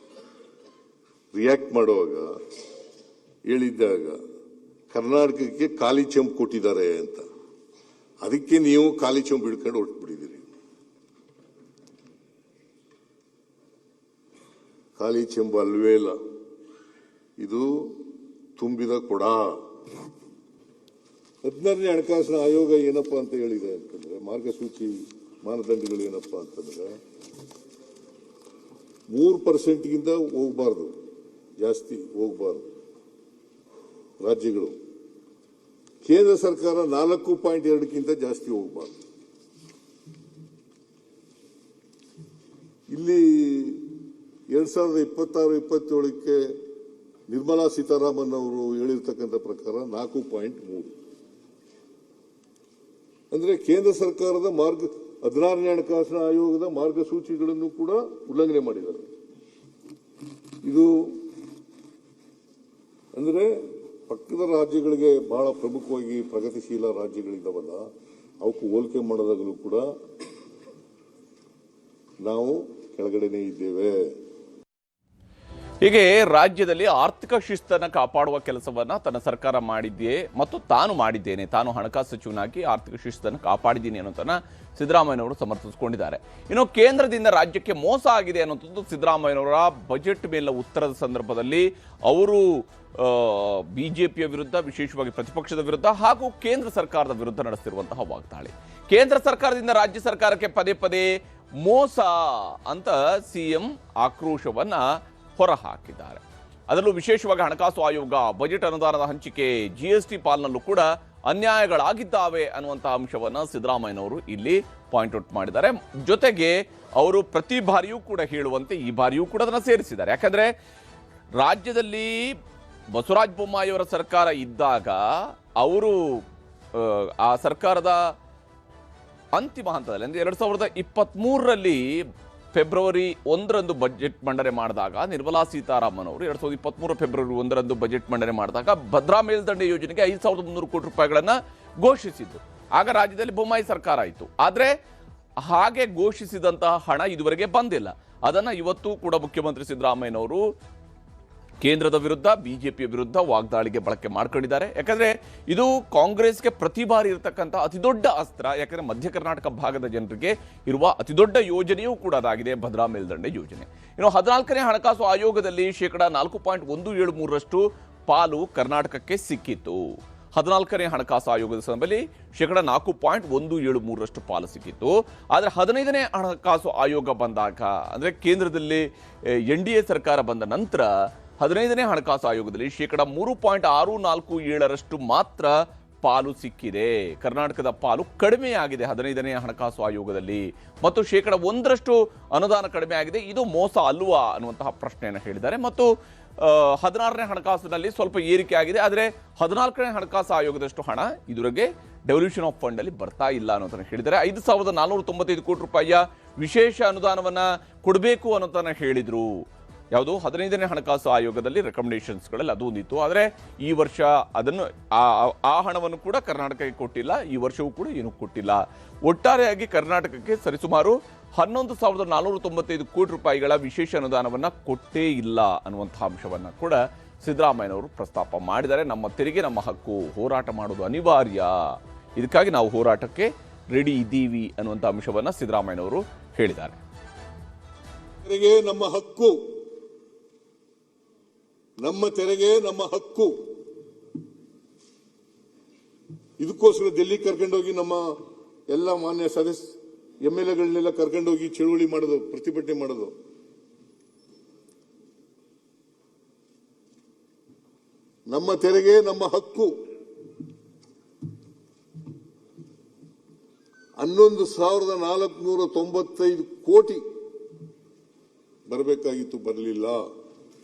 ರಿಯಾಕ್ಟ್ ಮಾಡುವಾಗ ಹೇಳಿದ್ದಾಗ ಕರ್ನಾಟಕಕ್ಕೆ ಖಾಲಿ ಚೆಂಬು ಕೊಟ್ಟಿದ್ದಾರೆ ಅಂತ, ಅದಕ್ಕೆ ನೀವು ಖಾಲಿ ಚೆಂಬು ಹಿಡ್ಕೊಂಡು ಹೊರಟ್ಬಿಟ್ಟಿದ್ದೀರಿ. ಖಾಲಿ ಚೆಂಬು ಅಲ್ವೇ ಇಲ್ಲ, ಇದು ತುಂಬಿದ ಕೊಡ. 16ನೇ ಹಣಕಾಸಿನ ಆಯೋಗ ಏನಪ್ಪಾ ಅಂತ ಹೇಳಿದೆ ಅಂತಂದ್ರೆ, ಮಾರ್ಗಸೂಚಿ ಮಾನದಂಡಗಳು ಏನಪ್ಪಾ ಅಂತಂದ್ರೆ 3%ಗಿಂತ ಹೋಗಬಾರ್ದು, ಜಾಸ್ತಿ ಹೋಗಬಾರ್ದು ರಾಜ್ಯಗಳು. ಕೇಂದ್ರ ಸರ್ಕಾರ 4.2ಕ್ಕಿಂತ ಜಾಸ್ತಿ ಹೋಗಬಾರ್ದು. ಇಲ್ಲಿ 2026-27ಕ್ಕೆ ನಿರ್ಮಲಾ ಸೀತಾರಾಮನ್ ಅವರು ಹೇಳಿರ್ತಕ್ಕಂಥ ಪ್ರಕಾರ 4.3. ಅಂದ್ರೆ ಕೇಂದ್ರ ಸರ್ಕಾರದ 16ನೇ ಹಣಕಾಸಿನ ಆಯೋಗದ ಮಾರ್ಗಸೂಚಿಗಳನ್ನು ಕೂಡ ಉಲ್ಲಂಘನೆ ಮಾಡಿದ್ದಾರೆ. ಇದು ಅಂದ್ರೆ ಪಕ್ಕದ ರಾಜ್ಯಗಳಿಗೆ ಬಹಳ ಪ್ರಮುಖವಾಗಿ ಪ್ರಗತಿಶೀಲ ರಾಜ್ಯಗಳಿದ್ದಾವಲ್ಲ, ಅವಕ್ಕೂ ಹೋಲಿಕೆ ಮಾಡೋದಾಗಲೂ ಕೂಡ ನಾವು ಕೆಳಗಡೆನೇ ಇದ್ದೇವೆ. ಹೀಗೆ ರಾಜ್ಯದಲ್ಲಿ ಆರ್ಥಿಕ ಶಿಸ್ತನ್ನು ಕಾಪಾಡುವ ಕೆಲಸವನ್ನ ತನ್ನ ಸರ್ಕಾರ ಮಾಡಿದ್ದೇ ಮತ್ತು ತಾನು ಮಾಡಿದ್ದೇನೆ, ತಾನು ಹಣಕಾಸು ಸಚಿವನಾಗಿ ಆರ್ಥಿಕ ಶಿಸ್ತನ್ನು ಕಾಪಾಡಿದ್ದೀನಿ ಅನ್ನೋದನ್ನ ಸಿದ್ದರಾಮಯ್ಯನವರು ಸಮರ್ಥಿಸಿಕೊಂಡಿದ್ದಾರೆ. ಇನ್ನು ಕೇಂದ್ರದಿಂದ ರಾಜ್ಯಕ್ಕೆ ಮೋಸ ಆಗಿದೆ ಅನ್ನೋದು ಸಿದ್ದರಾಮಯ್ಯನವರ ಬಜೆಟ್ ಮೇಲಿನ ಉತ್ತರದ ಸಂದರ್ಭದಲ್ಲಿ ಅವರು ಬಿಜೆಪಿಯ ವಿರುದ್ಧ, ವಿಶೇಷವಾಗಿ ಪ್ರತಿಪಕ್ಷದ ವಿರುದ್ಧ ಹಾಗೂ ಕೇಂದ್ರ ಸರ್ಕಾರದ ವಿರುದ್ಧ ನಡೆಸಿರುವಂತಹ ವಾಗ್ದಾಳಿ. ಕೇಂದ್ರ ಸರ್ಕಾರದಿಂದ ರಾಜ್ಯ ಸರ್ಕಾರಕ್ಕೆ ಪದೇ ಪದೇ ಮೋಸ ಅಂತ ಸಿಎಂ ಆಕ್ರೋಶವನ್ನ ಹೊರಹಾಕಿದ್ದಾರೆ. ಅದರಲ್ಲೂ ವಿಶೇಷವಾಗಿ ಹಣಕಾಸು ಆಯೋಗ, ಬಜೆಟ್ ಅನುದಾನದ ಹಂಚಿಕೆ, GST ಪಾಲ್ನಲ್ಲೂ ಕೂಡ ಅನ್ಯಾಯಗಳಾಗಿದ್ದಾವೆ ಅನ್ನುವಂತಹ ಅಂಶವನ್ನು ಸಿದ್ದರಾಮಯ್ಯನವರು ಇಲ್ಲಿ ಪಾಯಿಂಟ್ ಔಟ್ ಮಾಡಿದ್ದಾರೆ. ಜೊತೆಗೆ ಅವರು ಪ್ರತಿ ಬಾರಿಯೂ ಕೂಡ ಹೇಳುವಂತೆ ಈ ಬಾರಿಯೂ ಕೂಡ ಅದನ್ನು ಸೇರಿಸಿದ್ದಾರೆ. ಯಾಕಂದ್ರೆ ರಾಜ್ಯದಲ್ಲಿ ಬಸವರಾಜ ಬೊಮ್ಮಾಯಿಯವರ ಸರ್ಕಾರ ಇದ್ದಾಗ ಅವರು ಆ ಸರ್ಕಾರದ ಅಂತಿಮ ಹಂತದಲ್ಲಿ ಅಂದರೆ 2023ರಲ್ಲಿ ಫೆಬ್ರವರಿ 1ರಂದು ಬಜೆಟ್ ಮಂಡನೆ ಮಾಡಿದಾಗ, ನಿರ್ಮಲಾ ಸೀತಾರಾಮನ್ ಅವರು 2023 ಫೆಬ್ರವರಿ 1ರಂದು ಬಜೆಟ್ ಮಂಡನೆ ಮಾಡಿದಾಗ ಭದ್ರಾ ಮೇಲ್ದಂಡೆ ಯೋಜನೆಗೆ 5,300 ಕೋಟಿ ರೂಪಾಯಿಗಳನ್ನು ಘೋಷಿಸಿದ್ದು. ಆಗ ರಾಜ್ಯದಲ್ಲಿ ಬೊಮ್ಮಾಯಿ ಸರ್ಕಾರ ಇತ್ತು. ಆದರೆ ಹಾಗೆ ಘೋಷಿಸಿದಂತಹ ಹಣ ಇದುವರೆಗೆ ಬಂದಿಲ್ಲ. ಅದನ್ನು ಇವತ್ತು ಕೂಡ ಮುಖ್ಯಮಂತ್ರಿ ಸಿದ್ದರಾಮಯ್ಯನವರು ಕೇಂದ್ರದ ವಿರುದ್ಧ, ಬಿಜೆಪಿಯ ವಿರುದ್ಧ ವಾಗ್ದಾಳಿಗೆ ಬಳಕೆ ಮಾಡ್ಕೊಂಡಿದ್ದಾರೆ. ಯಾಕಂದ್ರೆ ಇದು ಕಾಂಗ್ರೆಸ್ಗೆ ಪ್ರತಿ ಬಾರಿ ಇರತಕ್ಕಂಥ ಅತಿದೊಡ್ಡ ಅಸ್ತ್ರ. ಯಾಕಂದ್ರೆ ಮಧ್ಯ ಕರ್ನಾಟಕ ಭಾಗದ ಜನರಿಗೆ ಇರುವ ಅತಿದೊಡ್ಡ ಯೋಜನೆಯೂ ಕೂಡ ಅದಾಗಿದೆ ಭದ್ರಾ ಮೇಲ್ದಂಡೆ ಯೋಜನೆ. ಇನ್ನು 14ನೇ ಹಣಕಾಸು ಆಯೋಗದಲ್ಲಿ ಶೇಕಡಾ 4.173ರಷ್ಟು ಪಾಲು ಕರ್ನಾಟಕಕ್ಕೆ ಸಿಕ್ಕಿತ್ತು. 14ನೇ ಹಣಕಾಸು ಆಯೋಗದ ಸಮಯದಲ್ಲಿ ಶೇಕಡಾ 4.173ರಷ್ಟು ಪಾಲು ಸಿಕ್ಕಿತ್ತು. ಆದರೆ 15ನೇ ಹಣಕಾಸು ಆಯೋಗ ಬಂದಾಗ, ಅಂದರೆ ಕೇಂದ್ರದಲ್ಲಿ NDA ಸರ್ಕಾರ ಬಂದ ನಂತರ 15ನೇ ಹಣಕಾಸು ಆಯೋಗದಲ್ಲಿ ಶೇಕಡಾ 3.647ರಷ್ಟು ಮಾತ್ರ ಪಾಲು ಸಿಕ್ಕಿದೆ. ಕರ್ನಾಟಕದ ಪಾಲು ಕಡಿಮೆಯಾಗಿದೆ 15ನೇ ಹಣಕಾಸು ಆಯೋಗದಲ್ಲಿ, ಮತ್ತು ಶೇಕಡಾ 1ರಷ್ಟು ಅನುದಾನ ಕಡಿಮೆ ಆಗಿದೆ. ಇದು ಮೋಸ ಅಲ್ವಾ ಅನ್ನುವಂತಹ ಪ್ರಶ್ನೆಯನ್ನು ಹೇಳಿದ್ದಾರೆ. ಮತ್ತು 16ನೇ ಹಣಕಾಸಿನಲ್ಲಿ ಸ್ವಲ್ಪ ಏರಿಕೆ ಆಗಿದೆ, ಆದರೆ 14ನೇ ಹಣಕಾಸು ಆಯೋಗದಷ್ಟು ಹಣ ಇದುವರೆಗೆ ಡೆವಲ್ಯೂಷನ್ ಆಫ್ ಫಂಡ್ ಅಲ್ಲಿ ಬರ್ತಾ ಇಲ್ಲ ಅನ್ನೋದನ್ನು ಹೇಳಿದ್ದಾರೆ. 5,495 ಕೋಟಿ ರೂಪಾಯಿಯ ವಿಶೇಷ ಅನುದಾನವನ್ನ ಕೊಡಬೇಕು ಅನ್ನೋದನ್ನ ಹೇಳಿದ್ರು. ಯಾವುದು 15ನೇ ಹಣಕಾಸು ಆಯೋಗದಲ್ಲಿ ರೆಕಮೆಂಡೇಶನ್ಸ್ಗಳಲ್ಲಿ ಅದು ಒಂದಿತ್ತು. ಆದರೆ ಈ ವರ್ಷ ಅದನ್ನು ಆ ಹಣವನ್ನು ಕೂಡ ಕರ್ನಾಟಕಕ್ಕೆ ಕೊಟ್ಟಿಲ್ಲ. ಈ ವರ್ಷವೂ ಕೂಡ ಏನೂ ಕೊಟ್ಟಿಲ್ಲ. ಒಟ್ಟಾರೆಯಾಗಿ ಕರ್ನಾಟಕಕ್ಕೆ ಸರಿಸುಮಾರು 11,495 ಕೋಟಿ ರೂಪಾಯಿಗಳ ವಿಶೇಷ ಅನುದಾನವನ್ನು ಕೊಟ್ಟೇ ಇಲ್ಲ ಅನ್ನುವಂತಹ ಅಂಶವನ್ನು ಕೂಡ ಸಿದ್ದರಾಮಯ್ಯನವರು ಪ್ರಸ್ತಾಪ ಮಾಡಿದ್ದಾರೆ. ನಮ್ಮ ತೆರಿಗೆ ನಮ್ಮ ಹಕ್ಕು, ಹೋರಾಟ ಮಾಡೋದು ಅನಿವಾರ್ಯ, ಇದಕ್ಕಾಗಿ ನಾವು ಹೋರಾಟಕ್ಕೆ ರೆಡಿ ಇದ್ದೀವಿ ಅನ್ನುವಂಥ ಅಂಶವನ್ನು ಸಿದ್ದರಾಮಯ್ಯನವರು ಹೇಳಿದ್ದಾರೆ. ತೆರಿಗೆ ನಮ್ಮ ಹಕ್ಕು, ನಮ್ಮ ತೆರಿಗೆ ನಮ್ಮ ಹಕ್ಕು. ಇದಕ್ಕೋಸ್ಕರ ಡೆಲ್ಲಿ ಕರ್ಕೊಂಡೋಗಿ ನಮ್ಮ ಎಲ್ಲ ಮಾನ್ಯ ಸದಸ್ಯ MLAಗಳನ್ನೆಲ್ಲ ಕರ್ಕೊಂಡೋಗಿ ಚಳುವಳಿ ಮಾಡೋದು, ಪ್ರತಿಭಟನೆ ಮಾಡೋದು. ನಮ್ಮ ತೆರಿಗೆ ನಮ್ಮ ಹಕ್ಕು. 11,495 ಕೋಟಿ ಬರಬೇಕಾಗಿತ್ತು, ಬರಲಿಲ್ಲ.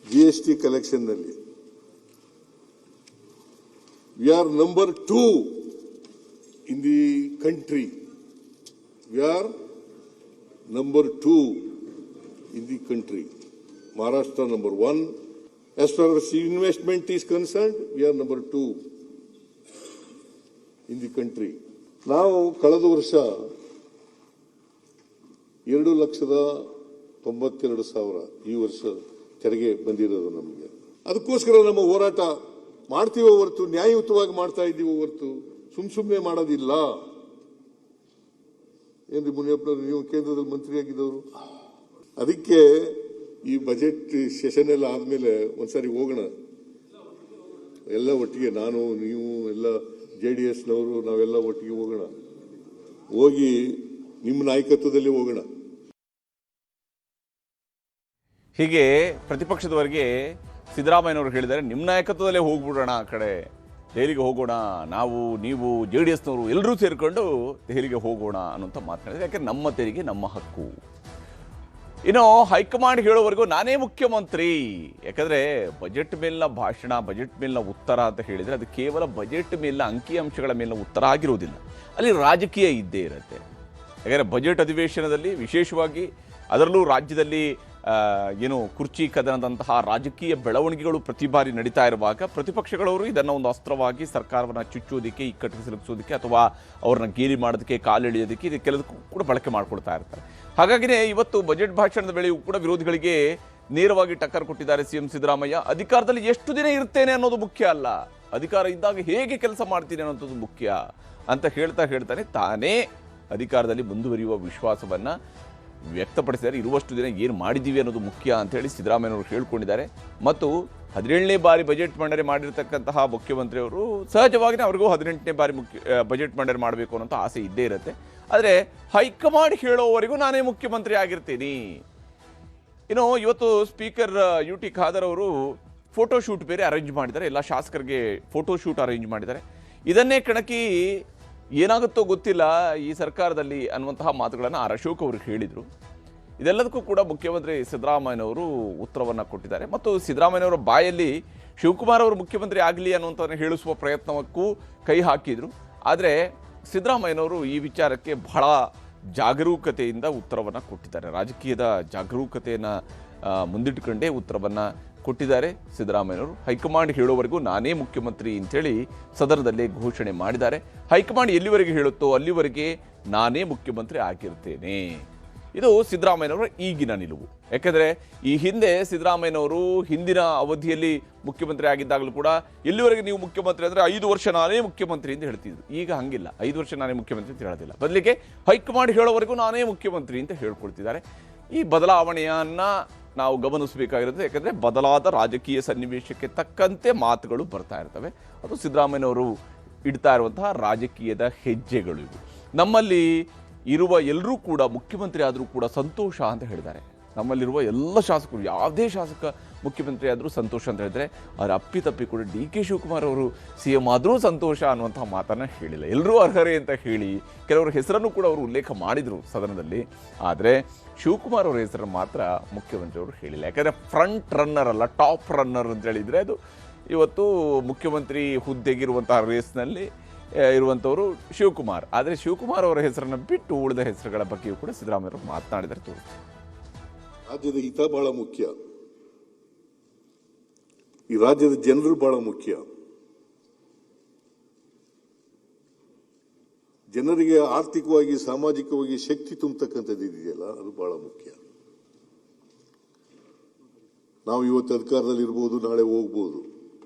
GST ಕಲೆಕ್ಷನ್ ನಲ್ಲಿ we are number 2 in the country. We are number 2 in the country. Maharashtra number 1. As far as investment is concerned, we are number 2 in the country. ನಾವು ಕಳೆದ ವರ್ಷ 2,92,000 ಈ ವರ್ಷ ತೆರಿಗೆ ಬಂದಿರೋದು ನಮಗೆ. ಅದಕ್ಕೋಸ್ಕರ ನಮ್ಮ ಹೋರಾಟ ಮಾಡ್ತೀವೋ ಹೊರತು, ನ್ಯಾಯಯುತವಾಗಿ ಮಾಡ್ತಾ ಇದ್ದೀವೋ ಹೊರತು ಸುಮ್ಮನೆ ಮಾಡೋದಿಲ್ಲ. ಏನ್ರಿ ಮುನಿಯಪ್ಪನವರು, ನೀವು ಕೇಂದ್ರದಲ್ಲಿ ಮಂತ್ರಿ ಆಗಿದ್ದವರು. ಅದಕ್ಕೆ ಈ ಬಜೆಟ್ ಸೆಷನ್ ಎಲ್ಲ ಆದ್ಮೇಲೆ ಒಂದ್ಸಾರಿ ಹೋಗೋಣ ಎಲ್ಲ ಒಟ್ಟಿಗೆ, ನಾನು ನೀವು ಎಲ್ಲ JDSನವರು ನಾವೆಲ್ಲ ಒಟ್ಟಿಗೆ ಹೋಗೋಣ, ಹೋಗಿ ನಿಮ್ಮ ನಾಯಕತ್ವದಲ್ಲಿ ಹೋಗೋಣ. ಹೀಗೆ ಪ್ರತಿಪಕ್ಷದವರೆಗೆ ಸಿದ್ದರಾಮಯ್ಯನವರು ಹೇಳಿದ್ದಾರೆ, ನಿಮ್ಮ ನಾಯಕತ್ವದಲ್ಲೇ ಹೋಗ್ಬಿಡೋಣ, ಆ ಕಡೆ ದೆಹಲಿಗೆ ಹೋಗೋಣ, ನಾವು ನೀವು JDSನವರು ಎಲ್ಲರೂ ಸೇರಿಕೊಂಡು ದೆಹಲಿಗೆ ಹೋಗೋಣ ಅನ್ನೋಂಥ ಮಾತನಾಡಿದ್ದಾರೆ. ಯಾಕೆಂದ್ರೆ ನಮ್ಮ ತೆರಿಗೆ ನಮ್ಮ ಹಕ್ಕು. ಇನ್ನು ಹೈಕಮಾಂಡ್ ಹೇಳೋವರೆಗೂ ನಾನೇ ಮುಖ್ಯಮಂತ್ರಿ. ಯಾಕಂದರೆ ಬಜೆಟ್ ಮೇಲಿನ ಭಾಷಣ, ಬಜೆಟ್ ಮೇಲಿನ ಉತ್ತರ ಅಂತ ಹೇಳಿದರೆ ಅದು ಕೇವಲ ಬಜೆಟ್ ಮೇಲಿನ ಅಂಕಿಅಂಶಗಳ ಮೇಲಿನ ಉತ್ತರ ಆಗಿರುವುದಿಲ್ಲ, ಅಲ್ಲಿ ರಾಜಕೀಯ ಇದ್ದೇ ಇರುತ್ತೆ. ಯಾಕಂದರೆ ಬಜೆಟ್ ಅಧಿವೇಶನದಲ್ಲಿ ವಿಶೇಷವಾಗಿ ಅದರಲ್ಲೂ ರಾಜ್ಯದಲ್ಲಿ ಏನು ಕುರ್ಚಿ ಕದನದಂತಹ ರಾಜಕೀಯ ಬೆಳವಣಿಗೆಗಳು ಪ್ರತಿ ಬಾರಿ ನಡೀತಾ ಇರುವಾಗ ಪ್ರತಿಪಕ್ಷಗಳವರು ಇದನ್ನು ಒಂದು ಅಸ್ತ್ರವಾಗಿ ಸರ್ಕಾರವನ್ನು ಚುಚ್ಚೋದಕ್ಕೆ, ಇಕ್ಕಟ್ಟಿಗೆ ಸಿಲುಕಿಸೋದಕ್ಕೆ ಅಥವಾ ಅವ್ರನ್ನ ಗೇಲಿ ಮಾಡೋದಕ್ಕೆ, ಕಾಲೆಳೆಯೋದಕ್ಕೆ ಇದಕ್ಕೆಲ್ಲದಕ್ಕೂ ಕೂಡ ಬಳಕೆ ಮಾಡ್ಕೊಳ್ತಾ ಇರ್ತಾರೆ. ಹಾಗಾಗಿನೇ ಇವತ್ತು ಬಜೆಟ್ ಭಾಷಣದ ವೇಳೆಯೂ ಕೂಡ ವಿರೋಧಿಗಳಿಗೆ ನೇರವಾಗಿ ಟಕ್ಕರ್ ಕೊಟ್ಟಿದ್ದಾರೆ ಸಿಎಂ ಸಿದ್ದರಾಮಯ್ಯ. ಅಧಿಕಾರದಲ್ಲಿ ಎಷ್ಟು ದಿನ ಇರ್ತೇನೆ ಅನ್ನೋದು ಮುಖ್ಯ ಅಲ್ಲ, ಅಧಿಕಾರ ಇದ್ದಾಗ ಹೇಗೆ ಕೆಲಸ ಮಾಡ್ತೀನಿ ಅನ್ನೋಂಥದ್ದು ಮುಖ್ಯ ಅಂತ ಹೇಳ್ತಾನೆ ತಾನೇ ಅಧಿಕಾರದಲ್ಲಿ ಮುಂದುವರಿಯುವ ವಿಶ್ವಾಸವನ್ನು ವ್ಯಕ್ತಪಡಿಸಿದ್ದಾರೆ. ಇರುವಷ್ಟು ದಿನ ಏನು ಮಾಡಿದ್ದೀವಿ ಅನ್ನೋದು ಮುಖ್ಯ ಅಂತೇಳಿ ಸಿದ್ದರಾಮಯ್ಯನವರು ಹೇಳ್ಕೊಂಡಿದ್ದಾರೆ. ಮತ್ತು 17ನೇ ಬಾರಿ ಬಜೆಟ್ ಮಂಡನೆ ಮಾಡಿರ್ತಕ್ಕಂತಹ ಮುಖ್ಯಮಂತ್ರಿಯವರು ಸಹಜವಾಗಿಯೇ ಅವ್ರಿಗೂ 18ನೇ ಬಾರಿ ಬಜೆಟ್ ಮಂಡನೆ ಮಾಡಬೇಕು ಅನ್ನೋಂಥ ಆಸೆ ಇದ್ದೇ ಇರುತ್ತೆ. ಆದರೆ ಹೈಕಮಾಂಡ್ ಹೇಳೋವರೆಗೂ ನಾನೇ ಮುಖ್ಯಮಂತ್ರಿ ಆಗಿರ್ತೀನಿ. ಇನ್ನು ಇವತ್ತು ಸ್ಪೀಕರ್ UT ಖಾದರ್ ಅವರು ಫೋಟೋಶೂಟ್ ಬೇರೆ ಅರೇಂಜ್ ಮಾಡಿದ್ದಾರೆ, ಎಲ್ಲ ಶಾಸಕರಿಗೆ ಫೋಟೋಶೂಟ್ ಅರೇಂಜ್ ಮಾಡಿದ್ದಾರೆ. ಇದನ್ನೇ ಕಣಕಿ ಏನಾಗುತ್ತೋ ಗೊತ್ತಿಲ್ಲ ಈ ಸರ್ಕಾರದಲ್ಲಿ ಅನ್ನುವಂತಹ ಮಾತುಗಳನ್ನು ಅಶೋಕ್ ಅವರು ಹೇಳಿದರು. ಇದೆಲ್ಲದಕ್ಕೂ ಕೂಡ ಮುಖ್ಯಮಂತ್ರಿ ಸಿದ್ದರಾಮಯ್ಯನವರು ಉತ್ತರವನ್ನು ಕೊಟ್ಟಿದ್ದಾರೆ. ಮತ್ತು ಸಿದ್ದರಾಮಯ್ಯನವರ ಬಾಯಲ್ಲಿ ಶಿವಕುಮಾರ್ ಅವರು ಮುಖ್ಯಮಂತ್ರಿ ಆಗಲಿ ಅನ್ನುವಂಥದ್ದನ್ನು ಹೇಳಿಸುವ ಪ್ರಯತ್ನಕ್ಕೂ ಕೈ ಹಾಕಿದರು. ಆದರೆ ಸಿದ್ದರಾಮಯ್ಯನವರು ಈ ವಿಚಾರಕ್ಕೆ ಬಹಳ ಜಾಗರೂಕತೆಯಿಂದ ಉತ್ತರವನ್ನು ಕೊಟ್ಟಿದ್ದಾರೆ. ರಾಜಕೀಯದ ಜಾಗರೂಕತೆಯನ್ನು ಮುಂದಿಟ್ಟುಕೊಂಡೇ ಉತ್ತರವನ್ನು ಕೊಟ್ಟಿದ್ದಾರೆ ಸಿದ್ದರಾಮಯ್ಯನವರು. ಹೈಕಮಾಂಡ್ ಹೇಳೋವರೆಗೂ ನಾನೇ ಮುಖ್ಯಮಂತ್ರಿ ಅಂತೇಳಿ ಸದನದಲ್ಲಿ ಘೋಷಣೆ ಮಾಡಿದ್ದಾರೆ. ಹೈಕಮಾಂಡ್ ಎಲ್ಲಿವರೆಗೆ ಹೇಳುತ್ತೋ ಅಲ್ಲಿವರೆಗೆ ನಾನೇ ಮುಖ್ಯಮಂತ್ರಿ ಆಗಿರ್ತೇನೆ. ಇದು ಸಿದ್ದರಾಮಯ್ಯನವರ ಈಗಿನ ನಿಲುವು. ಯಾಕೆಂದರೆ ಈ ಹಿಂದೆ ಸಿದ್ದರಾಮಯ್ಯನವರು ಹಿಂದಿನ ಅವಧಿಯಲ್ಲಿ ಮುಖ್ಯಮಂತ್ರಿ ಆಗಿದ್ದಾಗಲೂ ಕೂಡ ಎಲ್ಲಿವರೆಗೆ ನೀವು ಮುಖ್ಯಮಂತ್ರಿ ಅಂದರೆ 5 ವರ್ಷ ನಾನೇ ಮುಖ್ಯಮಂತ್ರಿ ಅಂತ ಹೇಳ್ತಿದ್ರು. ಈಗ ಹಂಗಿಲ್ಲ, 5 ವರ್ಷ ನಾನೇ ಮುಖ್ಯಮಂತ್ರಿ ಅಂತ ಹೇಳೋದಿಲ್ಲ. ಬದಲಿಗೆ ಹೈಕಮಾಂಡ್ ಹೇಳೋವರೆಗೂ ನಾನೇ ಮುಖ್ಯಮಂತ್ರಿ ಅಂತ ಹೇಳ್ಕೊಳ್ತಿದ್ದಾರೆ. ಈ ಬದಲಾವಣೆಯನ್ನು ನಾವು ಗಮನಿಸಬೇಕಾಗಿರುತ್ತೆ. ಯಾಕಂದರೆ ಬದಲಾದ ರಾಜಕೀಯ ಸನ್ನಿವೇಶಕ್ಕೆ ತಕ್ಕಂತೆ ಮಾತುಗಳು ಬರ್ತಾ ಇರ್ತವೆ. ಅದು ಸಿದ್ದರಾಮಯ್ಯನವರು ಇಡ್ತಾ ಇರುವಂತಹ ರಾಜಕೀಯದ ಹೆಜ್ಜೆಗಳು ಇವು. ನಮ್ಮಲ್ಲಿ ಇರುವ ಎಲ್ಲರೂ ಕೂಡ ಮುಖ್ಯಮಂತ್ರಿ ಆದರೂ ಕೂಡ ಸಂತೋಷ ಅಂತ ಹೇಳಿದ್ದಾರೆ. ನಮ್ಮಲ್ಲಿರುವ ಎಲ್ಲ ಶಾಸಕರು, ಯಾವುದೇ ಶಾಸಕ ಮುಖ್ಯಮಂತ್ರಿ ಆದರೂ ಸಂತೋಷ ಅಂತ ಹೇಳಿದರೆ, ಆದರೆ ಅಪ್ಪಿತಪ್ಪಿ ಕೂಡ DK ಶಿವಕುಮಾರ್ ಅವರು CM ಆದರೂ ಸಂತೋಷ ಅನ್ನುವಂಥ ಮಾತನ್ನು ಹೇಳಿಲ್ಲ. ಎಲ್ಲರೂ ಅರ್ಹರೇ ಅಂತ ಹೇಳಿ ಕೆಲವರ ಹೆಸರನ್ನು ಕೂಡ ಅವರು ಉಲ್ಲೇಖ ಮಾಡಿದರು ಸದನದಲ್ಲಿ. ಆದರೆ ಶಿವಕುಮಾರ್ ಅವರ ಹೆಸರನ್ನು ಮಾತ್ರ ಮುಖ್ಯಮಂತ್ರಿ ಅವರು ಹೇಳಿಲ್ಲ. ಯಾಕಂದರೆ ಫ್ರಂಟ್ ರನ್ನರ್ ಅಲ್ಲ, ಟಾಪ್ ರನ್ನರ್ ಅಂತ ಹೇಳಿದರೆ ಅದು ಇವತ್ತು ಮುಖ್ಯಮಂತ್ರಿ ಹುದ್ದೆಗಿರುವಂತಹ ರೇಸ್ನಲ್ಲಿ ಇರುವಂಥವರು ಶಿವಕುಮಾರ್. ಆದರೆ ಶಿವಕುಮಾರ್ ಅವರ ಹೆಸರನ್ನು ಬಿಟ್ಟು ಉಳಿದ ಹೆಸರುಗಳ ಬಗ್ಗೆಯೂ ಕೂಡ ಸಿದ್ದರಾಮಯ್ಯವರು ಮಾತನಾಡಿದರೆ ತೋರಿಸ್ತಾರೆ. ರಾಜ್ಯದ ಹಿತ ಬಹಳ ಮುಖ್ಯ, ಈ ರಾಜ್ಯದ ಜನರು ಬಹಳ ಮುಖ್ಯ. ಜನರಿಗೆ ಆರ್ಥಿಕವಾಗಿ, ಸಾಮಾಜಿಕವಾಗಿ ಶಕ್ತಿ ತುಂಬತಕ್ಕಂಥದ್ದು ಇದೆಯಲ್ಲ, ಅದು ಬಹಳ ಮುಖ್ಯ. ನಾವು ಇವತ್ತು ಅಧಿಕಾರದಲ್ಲಿ ಇರ್ಬೋದು, ನಾಳೆ ಹೋಗ್ಬೋದು.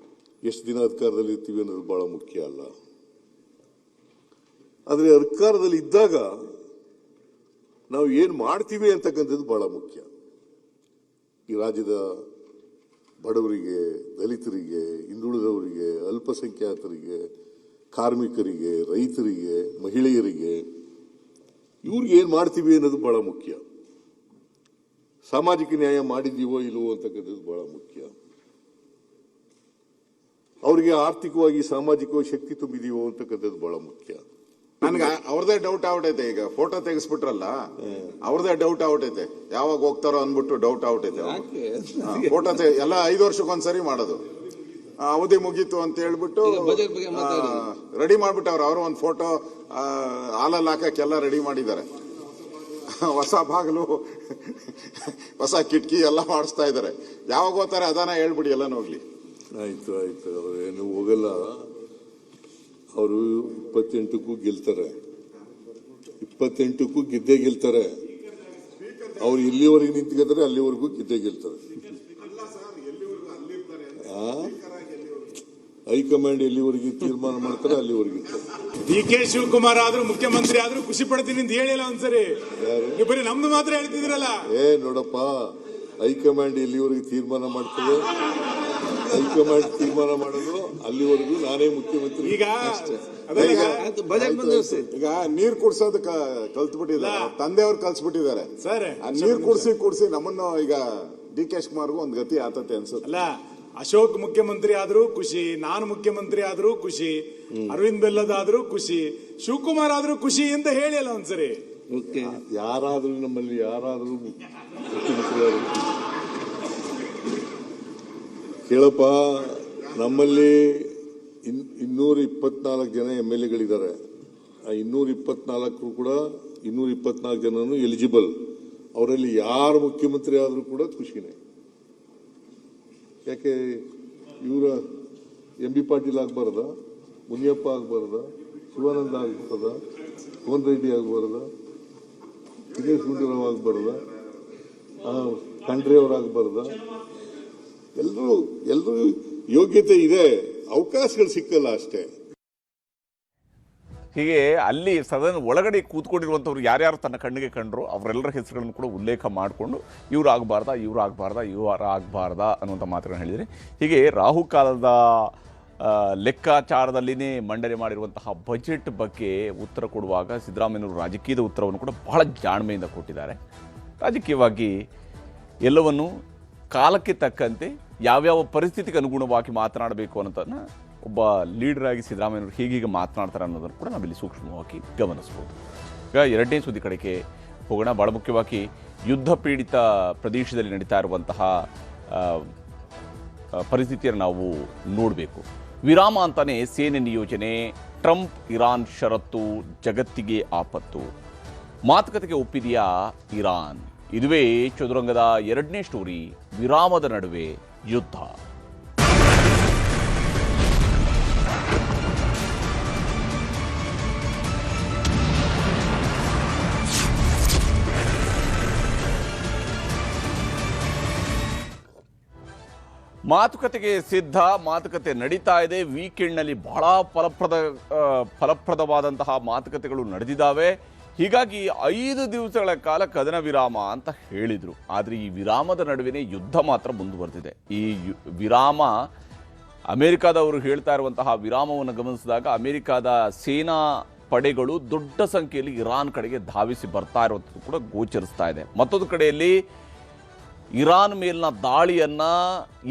ಎಷ್ಟು ದಿನ ಅಧಿಕಾರದಲ್ಲಿ ಇರ್ತೀವಿ ಅನ್ನೋದು ಬಹಳ ಮುಖ್ಯ ಅಲ್ಲ. ಆದರೆ ಅಧಿಕಾರದಲ್ಲಿ ಇದ್ದಾಗ ನಾವು ಏನು ಮಾಡ್ತೀವಿ ಅಂತಕ್ಕಂಥದ್ದು ಬಹಳ ಮುಖ್ಯ. ಈ ರಾಜ್ಯದ ಬಡವರಿಗೆ, ದಲಿತರಿಗೆ, ಹಿಂದುಳಿದವರಿಗೆ, ಅಲ್ಪಸಂಖ್ಯಾತರಿಗೆ, ಕಾರ್ಮಿಕರಿಗೆ, ರೈತರಿಗೆ, ಮಹಿಳೆಯರಿಗೆ, ಇವ್ರಿಗೆ ಏನು ಮಾಡ್ತೀವಿ ಅನ್ನೋದು ಬಹಳ ಮುಖ್ಯ. ಸಾಮಾಜಿಕ ನ್ಯಾಯ ಮಾಡಿದ್ದೀವೋ ಇಲ್ವೋ ಅಂತಕ್ಕಂಥದ್ದು ಬಹಳ ಮುಖ್ಯ. ಅವರಿಗೆ ಆರ್ಥಿಕವಾಗಿ, ಸಾಮಾಜಿಕವಾಗಿ ಶಕ್ತಿ ತುಂಬಿದೀವೋ ಅಂತಕ್ಕಂಥದ್ದು ಬಹಳ ಮುಖ್ಯ. ನನ್ಗೆ ಅವ್ರದೇ ಡೌಟ್ ಆಗ್ಬಿಟ್ಟೈತೆ. ಈಗ ಫೋಟೋ ತೆಗೆಸ್ಬಿಟ್ರಲ್ಲ, ಅವ್ರದೇ ಡೌಟ್ ಆಗ್ಬಿಟ್ಟೈತೆ. ಯಾವಾಗ ಹೋಗ್ತಾರೋ ಅನ್ಬಿಟ್ಟು ಡೌಟ್ ಆಗ್ಬಿಟ್ಟೈತೆ. ಫೋಟೋ ಎಲ್ಲ 5 ವರ್ಷಕ್ಕೊಂದ್ಸರಿ ಮಾಡೋದು. ಅವಧಿ ಮುಗೀತು ಅಂತ ಹೇಳ್ಬಿಟ್ಟು ರೆಡಿ ಮಾಡ್ಬಿಟ್ಟವ್ರು. ಅವರು ಒಂದು ಫೋಟೋ ಹಾಲಲ್ಲಿ ಹಾಕಕ್ಕೆಲ್ಲ ರೆಡಿ ಮಾಡಿದ್ದಾರೆ. ಹೊಸ ಬಾಗಿಲು, ಹೊಸ ಕಿಟಕಿ ಎಲ್ಲ ಮಾಡಿಸ್ತಾ ಇದ್ದಾರೆ. ಯಾವಾಗ ಹೋಗ್ತಾರೆ ಅದಾನ ಹೇಳ್ಬಿಡಿ, ಎಲ್ಲ ಹೋಗ್ಲಿ. ಆಯ್ತು ಅವ್ರು ಏನು ಹೋಗಲ್ಲ. ಅವರು 28ಕ್ಕೂ ಗೆಲ್ತಾರೆ, 28ಕ್ಕೂ ಗೆದ್ದೇ ಗೆಲ್ತಾರೆ. ಅವ್ರು ಎಲ್ಲಿವರೆಗೆ ನಿಂತ್ಕೊತಾರೆ ಅಲ್ಲಿವರೆಗೂ ಗೆದ್ದೇ ಗೆಲ್ತಾರೆ. ಹೈಕಮಾಂಡ್ ಎಲ್ಲಿವರೆಗೆ ತೀರ್ಮಾನ ಮಾಡ್ತಾರೆ ಅಲ್ಲಿವರೆಗೆ ಇರ್ತಾರೆ. DK ಶಿವಕುಮಾರ್ ಆದ್ರೂ ಮುಖ್ಯಮಂತ್ರಿ ಆದ್ರೂ ಖುಷಿ ಪಡ್ತೀನಿ ಅಂತ ಹೇಳಿಲ್ಲ ಒಂದ್ಸರಿ. ನೀವು ಬರೀ ನಮ್ದು ಮಾತ್ರ ಹೇಳ್ತಿದ್ರಲ್ಲ. ನೋಡಪ್ಪ, ಹೈಕಮಾಂಡ್ ಎಲ್ಲಿವರೆಗೆ ತೀರ್ಮಾನ ಮಾಡ್ತದೆ ಹೈಕಮಾಂಡ್ ತೀರ್ಮಾನ ಮಾಡೋದು, ಅಲ್ಲಿವರೆಗೂ ನಾನೇ ಮುಖ್ಯಮಂತ್ರಿ. ಈಗ ಈಗ ನೀರ್ ಕುಡ್ಸೋದು ಕಲ್ತ್ಬಿಟ್ಟಿದ್ದಾರೆ, ತಂದೆಯವ್ರು ಕಲ್ಸ್ಬಿಟ್ಟಿದ್ದಾರೆ ಸರ್. ಆ ನೀರ್ ಕುಡ್ಸಿ ನಮ್ಮನ್ನು ಈಗ ಡಿ ಕೆ ಶಿವಕುಮಾರ್ಗೂ ಒಂದ್ ಗತಿ ಆತತೆ ಅನ್ಸುತ್ತೆ. ಅಲ್ಲ, ಅಶೋಕ್ ಮುಖ್ಯಮಂತ್ರಿ ಆದ್ರೂ ಖುಷಿ, ನಾನು ಮುಖ್ಯಮಂತ್ರಿ ಆದ್ರೂ ಖುಷಿ, ಅರವಿಂದ್ ಬೆಲ್ಲದಾದ್ರೂ ಖುಷಿ, ಶಿವಕುಮಾರ್ ಆದ್ರೂ ಖುಷಿ ಅಂತ ಹೇಳಿ ಅಲ್ಲ ಒಂದ್ಸರಿ. ಯಾರಾದ್ರೂ ನಮ್ಮಲ್ಲಿ ಯಾರಾದ್ರೂ ಮುಖ್ಯಮಂತ್ರಿ ಕೇಳಪ್ಪ, ನಮ್ಮಲ್ಲಿ 224 ಜನ MLA ಗಳಿದ್ದಾರೆ. ಆ 224 ಕೂಡ 224 ಜನನು ಎಲಿಜಿಬಲ್. ಅವರಲ್ಲಿ ಯಾರು ಮುಖ್ಯಮಂತ್ರಿ ಆದ್ರೂ ಕೂಡ ಖುಷಿನೇ. ಯಾಕೆ ಇವರ MB ಪಾಟೀಲ್ ಆಗ್ಬಾರ್ದ, ಮುನಿಯಪ್ಪ ಆಗ್ಬಾರ್ದ, ಶಿವಾನಂದ ಆಗ್ಬಾರ್ದ, ಕೋನ್ ರೆಡ್ಡಿ ಆಗ್ಬಾರ್ದ, ದಿನೇಶ್ ಗುಂಡೂರಾವ್ ಆಗ್ಬಾರ್ದ, ಖಂಡ್ರೆ ಅವರಾಗಬಾರ್ದ? ಎಲ್ಲರೂ ಯೋಗ್ಯತೆ ಇದೆ, ಅವಕಾಶಗಳು ಸಿಕ್ಕಲ್ಲ ಅಷ್ಟೇ. ಹೀಗೆ ಅಲ್ಲಿ ಸದನ ಒಳಗಡೆ ಕೂತ್ಕೊಂಡಿರುವಂಥವ್ರು ಯಾರ್ಯಾರು ತನ್ನ ಕಣ್ಣಿಗೆ ಕಂಡ್ರು ಅವರೆಲ್ಲರ ಹೆಸರುಗಳನ್ನು ಕೂಡ ಉಲ್ಲೇಖ ಮಾಡಿಕೊಂಡು ಇವರು ಆಗಬಾರ್ದಾ ಅನ್ನುವಂಥ ಮಾತುಗಳನ್ನು ಹೇಳಿದರೆ, ಹೀಗೆ ರಾಹುಕಾಲದ ಲೆಕ್ಕಾಚಾರದಲ್ಲಿನೇ ಮಂಡನೆ ಮಾಡಿರುವಂತಹ ಬಜೆಟ್ ಬಗ್ಗೆ ಉತ್ತರ ಕೊಡುವಾಗ ಸಿದ್ದರಾಮಯ್ಯನವರು ರಾಜಕೀಯದ ಉತ್ತರವನ್ನು ಕೂಡ ಬಹಳ ಜಾಣ್ಮೆಯಿಂದ ಕೊಟ್ಟಿದ್ದಾರೆ. ರಾಜಕೀಯವಾಗಿ ಎಲ್ಲವನ್ನು ಕಾಲಕ್ಕೆ ತಕ್ಕಂತೆ ಯಾವ್ಯಾವ ಪರಿಸ್ಥಿತಿಗೆ ಅನುಗುಣವಾಗಿ ಮಾತನಾಡಬೇಕು ಅನ್ನೋದನ್ನು ಒಬ್ಬ ಲೀಡರ್ ಆಗಿ ಸಿದ್ದರಾಮಯ್ಯನವರು ಹೀಗೀಗೆ ಮಾತನಾಡ್ತಾರೆ ಅನ್ನೋದನ್ನು ಕೂಡ ನಾವಿಲ್ಲಿ ಸೂಕ್ಷ್ಮವಾಗಿ ಗಮನಿಸ್ಬೋದು. ಈಗ ಎರಡನೇ ಸುದ್ದಿ ಕಡೆಗೆ ಹೋಗೋಣ. ಭಾಳ ಮುಖ್ಯವಾಗಿ ಯುದ್ಧ ಪೀಡಿತ ಪ್ರದೇಶದಲ್ಲಿ ನಡೀತಾ ಇರುವಂತಹ ಪರಿಸ್ಥಿತಿಯನ್ನು ನಾವು ನೋಡಬೇಕು. ವಿರಾಮ ಅಂತಾನೆ ಸೇನೆ ನಿಯೋಜನೆ, ಟ್ರಂಪ್ ಇರಾನ್ ಷರತ್ತು ಜಗತ್ತಿಗೆ ಆಪತ್ತು. ಮಾತುಕತೆಗೆ ಒಪ್ಪಿದೆಯಾ ಇರಾನ್? ಇದುವೇ ಚದುರಂಗದ ಎರಡನೇ ಸ್ಟೋರಿ. ವಿರಾಮದ ನಡುವೆ ಯುದ್ಧ. ಮಾತುಕತೆಗೆ ಸಿದ್ಧ, ಮಾತುಕತೆ ನಡೀತಾ ಇದೆ. ವೀಕೆಂಡ್ನಲ್ಲಿ ಬಹಳ ಫಲಪ್ರದವಾದಂತಹ ಮಾತುಕತೆಗಳು ನಡೆದಿದ್ದಾವೆ. ಹೀಗಾಗಿ 5 ದಿವಸಗಳ ಕಾಲ ಕದನ ವಿರಾಮ ಅಂತ ಹೇಳಿದರು. ಆದರೆ ಈ ವಿರಾಮದ ನಡುವೆನೇ ಯುದ್ಧ ಮಾತ್ರ ಮುಂದುವರೆದಿದೆ. ಈ ವಿರಾಮ ಅಮೆರಿಕಾದವರು ಹೇಳ್ತಾ ಇರುವಂತಹ ವಿರಾಮವನ್ನು ಗಮನಿಸಿದಾಗ ಅಮೆರಿಕಾದ ಸೇನಾ ಪಡೆಗಳು ದೊಡ್ಡ ಸಂಖ್ಯೆಯಲ್ಲಿ ಇರಾನ್ ಕಡೆಗೆ ಧಾವಿಸಿ ಬರ್ತಾ ಇರುವಂಥದ್ದು ಕೂಡ ಗೋಚರಿಸ್ತಾ ಇದೆ. ಮತ್ತೊಂದು ಕಡೆಯಲ್ಲಿ ಇರಾನ್ ಮೇಲಿನ ದಾಳಿಯನ್ನು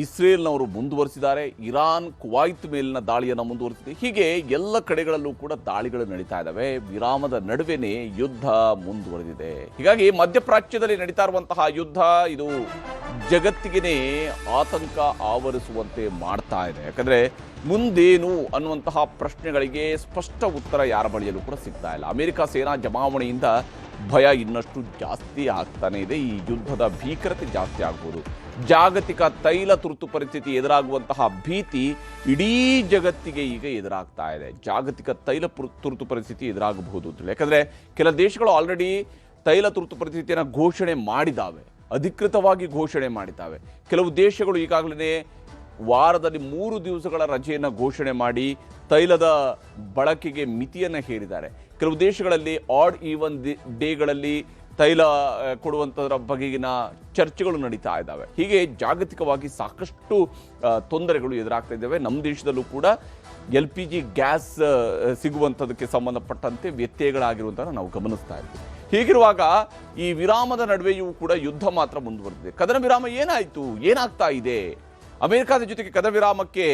ಇಸ್ರೇಲ್ನವರು ಮುಂದುವರಿಸಿದ್ದಾರೆ. ಇರಾನ್ ಕುವೈತ್ ಮೇಲಿನ ದಾಳಿಯನ್ನು ಮುಂದುವರಿಸಿದೆ. ಹೀಗೆ ಎಲ್ಲ ಕಡೆಗಳಲ್ಲೂ ಕೂಡ ದಾಳಿಗಳು ನಡೀತಾ ಇದ್ದಾವೆ. ವಿರಾಮದ ನಡುವೆನೇ ಯುದ್ಧ ಮುಂದುವರೆದಿದೆ. ಹೀಗಾಗಿ ಮಧ್ಯಪ್ರಾಚ್ಯದಲ್ಲಿ ನಡೀತಾ ಇರುವಂತಹ ಯುದ್ಧ ಇದು ಜಗತ್ತಿಗೆ ಆತಂಕ ಆವರಿಸುವಂತೆ ಮಾಡ್ತಾ ಇದೆ. ಯಾಕಂದರೆ ಮುಂದೇನು ಅನ್ನುವಂತಹ ಪ್ರಶ್ನೆಗಳಿಗೆ ಸ್ಪಷ್ಟ ಉತ್ತರ ಯಾರ ಬಳಿಯಲ್ಲೂ ಕೂಡ ಸಿಗ್ತಾ ಇಲ್ಲ. ಅಮೆರಿಕ ಸೇನಾ ಜಮಾವಣೆಯಿಂದ ಭಯ ಇನ್ನಷ್ಟು ಜಾಸ್ತಿ ಆಗ್ತಾನೆ ಇದೆ. ಈ ಯುದ್ಧದ ಭೀಕರತೆ ಜಾಸ್ತಿ ಆಗ್ಬೋದು. ಜಾಗತಿಕ ತೈಲ ತುರ್ತು ಪರಿಸ್ಥಿತಿ ಎದುರಾಗುವಂತಹ ಭೀತಿ ಇಡೀ ಜಗತ್ತಿಗೆ ಈಗ ಎದುರಾಗ್ತಾ ಇದೆ. ಜಾಗತಿಕ ತೈಲ ತುರ್ತು ಪರಿಸ್ಥಿತಿ ಎದುರಾಗಬಹುದು ಅಂತೇಳಿ. ಯಾಕಂದರೆ ಕೆಲ ದೇಶಗಳು ಆಲ್ರೆಡಿ ತೈಲ ತುರ್ತು ಪರಿಸ್ಥಿತಿಯನ್ನು ಘೋಷಣೆ ಮಾಡಿದ್ದಾವೆ, ಅಧಿಕೃತವಾಗಿ ಘೋಷಣೆ ಮಾಡಿದ್ದಾವೆ. ಕೆಲವು ದೇಶಗಳು ಈಗಾಗಲೇ ವಾರದಲ್ಲಿ 3 ದಿವಸಗಳ ರಜೆಯನ್ನು ಘೋಷಣೆ ಮಾಡಿ ತೈಲದ ಬಳಕೆಗೆ ಮಿತಿಯನ್ನು ಹೇರಿದ್ದಾರೆ. ಕೆಲವು ದೇಶಗಳಲ್ಲಿ ಆಡ್ ಈವನ್ ಡೇಗಳಲ್ಲಿ ತೈಲ ಕೊಡುವಂಥದ್ರ ಬಗೆಗಿನ ಚರ್ಚೆಗಳು ನಡೀತಾ ಇದ್ದಾವೆ. ಹೀಗೆ ಜಾಗತಿಕವಾಗಿ ಸಾಕಷ್ಟು ತೊಂದರೆಗಳು ಎದುರಾಗ್ತಾ ಇದ್ದಾವೆ. ನಮ್ಮ ದೇಶದಲ್ಲೂ ಕೂಡ LPG ಗ್ಯಾಸ್ ಸಿಗುವಂಥದಕ್ಕೆ ಸಂಬಂಧಪಟ್ಟಂತೆ ವ್ಯತ್ಯಯಗಳಾಗಿರುವಂಥದ್ದು ನಾವು ಗಮನಿಸ್ತಾ ಇದ್ದೀವಿ. ಹೀಗಿರುವಾಗ ಈ ವಿರಾಮದ ನಡುವೆಯೂ ಕೂಡ ಯುದ್ಧ ಮಾತ್ರ ಮುಂದುವರೆದಿದೆ. ಕದನ ವಿರಾಮ ಏನಾಯಿತು, ಏನಾಗ್ತಾ ಇದೆ? ಅಮೆರಿಕದ ಜೊತೆಗೆ ಕದನ ವಿರಾಮಕ್ಕೆ